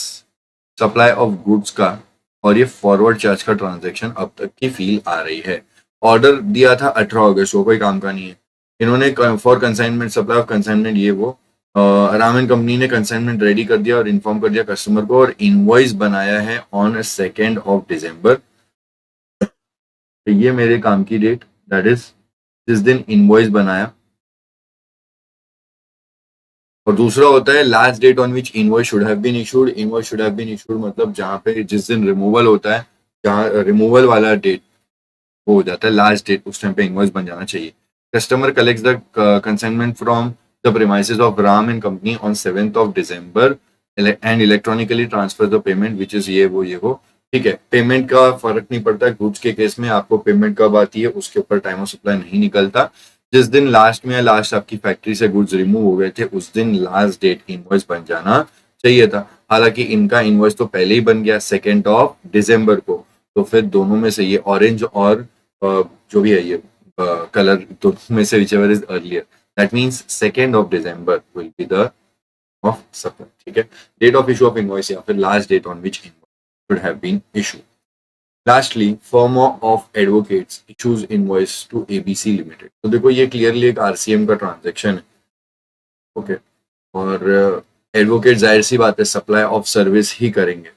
supply of goods का और ये forward charge का transaction अब तक की फील आ रही है। ऑर्डर दिया था 18 अगस्त को, कोई काम का नहीं है। इन्होंने for consignment supply of consignment ये वो रामन कंपनी ने कंसाइनमेंट रेडी कर दिया और इन्फॉर्म कर दिया कस्टमर को और इनवॉइस बनाया है ऑन 2nd ऑफ December। तो ये मेरे काम की डेट, दैट इज जिस दिन इनवॉइस बनाया। और दूसरा होता है last date on which invoice should have been issued. Invoice should have been issued मतलब जहाँ पे जिस दिन रिमूवल होता है, जहाँ रिमूवल वाला डेट वो हो जाता है लास्ट डेट, उस टाइम पे इनवॉइस बन जाना चाहिए। Customer collects the consignment from the premises of Ram and company on 7th of December and electronically transfer the payment which is ये वो। ठीक है, पेमेंट का फर्क नहीं पड़ता है। गुड्स के केस में आपको पेमेंट कब आती है उसके ऊपर टाइम ऑफ सप्लाई नहीं निकलता। जिस दिन लास्ट में या लास्ट आपकी फैक्ट्री से गुड्स रिमूव हो गए थे उस दिन लास्ट डेट इनवॉइस बन जाना चाहिए था। हालांकि इनका इनवॉइस तो पहले ही बन गया 2nd ऑफ December को, तो फिर दोनों में से ये ऑरेंज और जो भी है ये कलर दोनों में से whichever is earlier, that means 2nd of December will be the of supply। ठीक है, date of issue of invoice या फिर last date on which invoice should have been issued। Lastly, firm of advocates issues invoice to ABC Limited। तो देखो ये clearly एक RCM का transaction है। ओके, और एडवोकेट जाहिर सी बात है सप्लाई ऑफ सर्विस ही करेंगे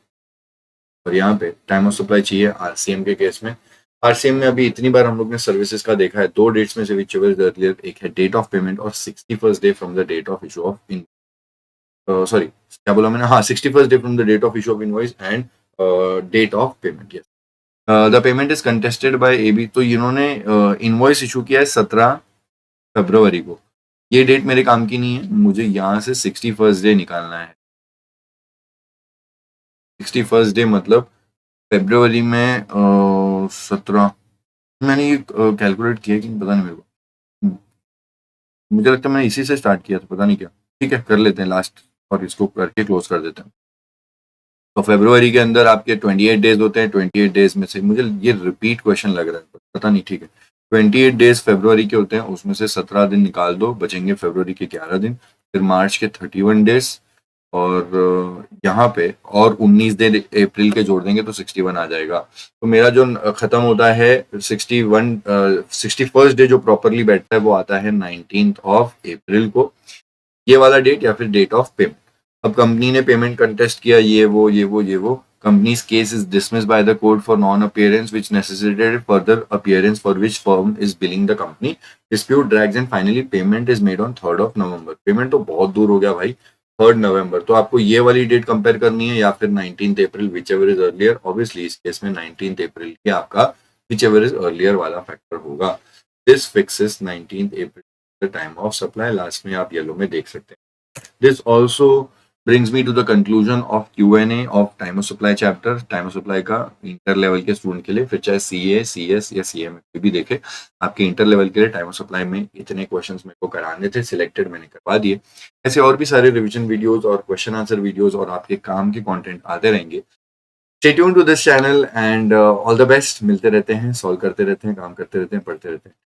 और यहाँ पे टाइम ऑफ सप्लाई चाहिए RCM के केस में। RCM में अभी इतनी बार हम लोग ने सर्विसेज का देखा है, दो डेट्स में से whichever is earlier, एक है डेट ऑफ पेमेंट और 61st day from the date of issue of in sorry क्या बोला मैंने, हाँ 61st day from the date of issue of invoice and date of payment. Yes, the payment is contested by AB। तो इन्होंने invoice issue किया है 17 फरवरी को। ये डेट मेरे काम की नहीं है, मुझे यहाँ से 61st डे निकालना है। 61st डे मतलब फरवरी में 17, मैंने ये कैलकुलेट किया कि पता नहीं मेरे को, मुझे लगता है मैंने इसी से स्टार्ट किया था, पता नहीं क्या। ठीक है, कर लेते हैं लास्ट और इसको करके क्लोज कर देते हैं। तो फरवरी के अंदर आपके 28 डेज होते हैं। 28 डेज में से मुझे ये रिपीट क्वेश्चन लग रहा है, पता नहीं। ठीक है, 28 डेज फरवरी के होते हैं, उसमें से 17 दिन निकाल दो, बचेंगे फरवरी के 11 दिन। फिर मार्च के 31 डेज और यहाँ पे और 19 दिन अप्रैल के जोड़ देंगे तो 61 आ जाएगा। तो मेरा जो खत्म होता है 61st डे जो प्रॉपरली बैठता है वो आता है 19th ऑफ अप्रैल को, ये वाला डेट या फिर डेट ऑफ पेमेंट। अब कंपनी ने पेमेंट कंटेस्ट किया, ये वो companies case is dismiss by the court for non appearance which necessitated further appearance for which firm is billing the company. Dispute drags and finally payment is made on 3rd of November। Payment तो बहुत दूर हो गया भाई, 3rd November। तो आपको ये वाली डेट कंपेयर करनी है या फिर 19th April, whichever is earlier। Obviously इस केस में 19th अप्रैल के आपका whichever is earlier वाला फैक्टर होगा। This fixes 19th April time of supply, last में आप येलो में देख सकते हैं। This also brings me to the conclusion of Q&A of time of supply chapter। time of supply का इंटर लेवल के स्टूडेंट के लिए, फिर चाहे CA, CS या CMA भी देखे, आपके इंटर लेवल के लिए टाइम ऑफ सप्लाई में इतने क्वेश्चंस मेरे को कराने थे, सिलेक्टेड मैंने करवा दिए। ऐसे और भी सारे रिवीजन वीडियोस और क्वेश्चन आंसर वीडियोस और आपके काम के कंटेंट आते रहेंगे। Stay tuned to this channel and all the best. मिलते रहते हैं, सॉल्व करते रहते हैं, काम करते रहते हैं, पढ़ते रहते हैं।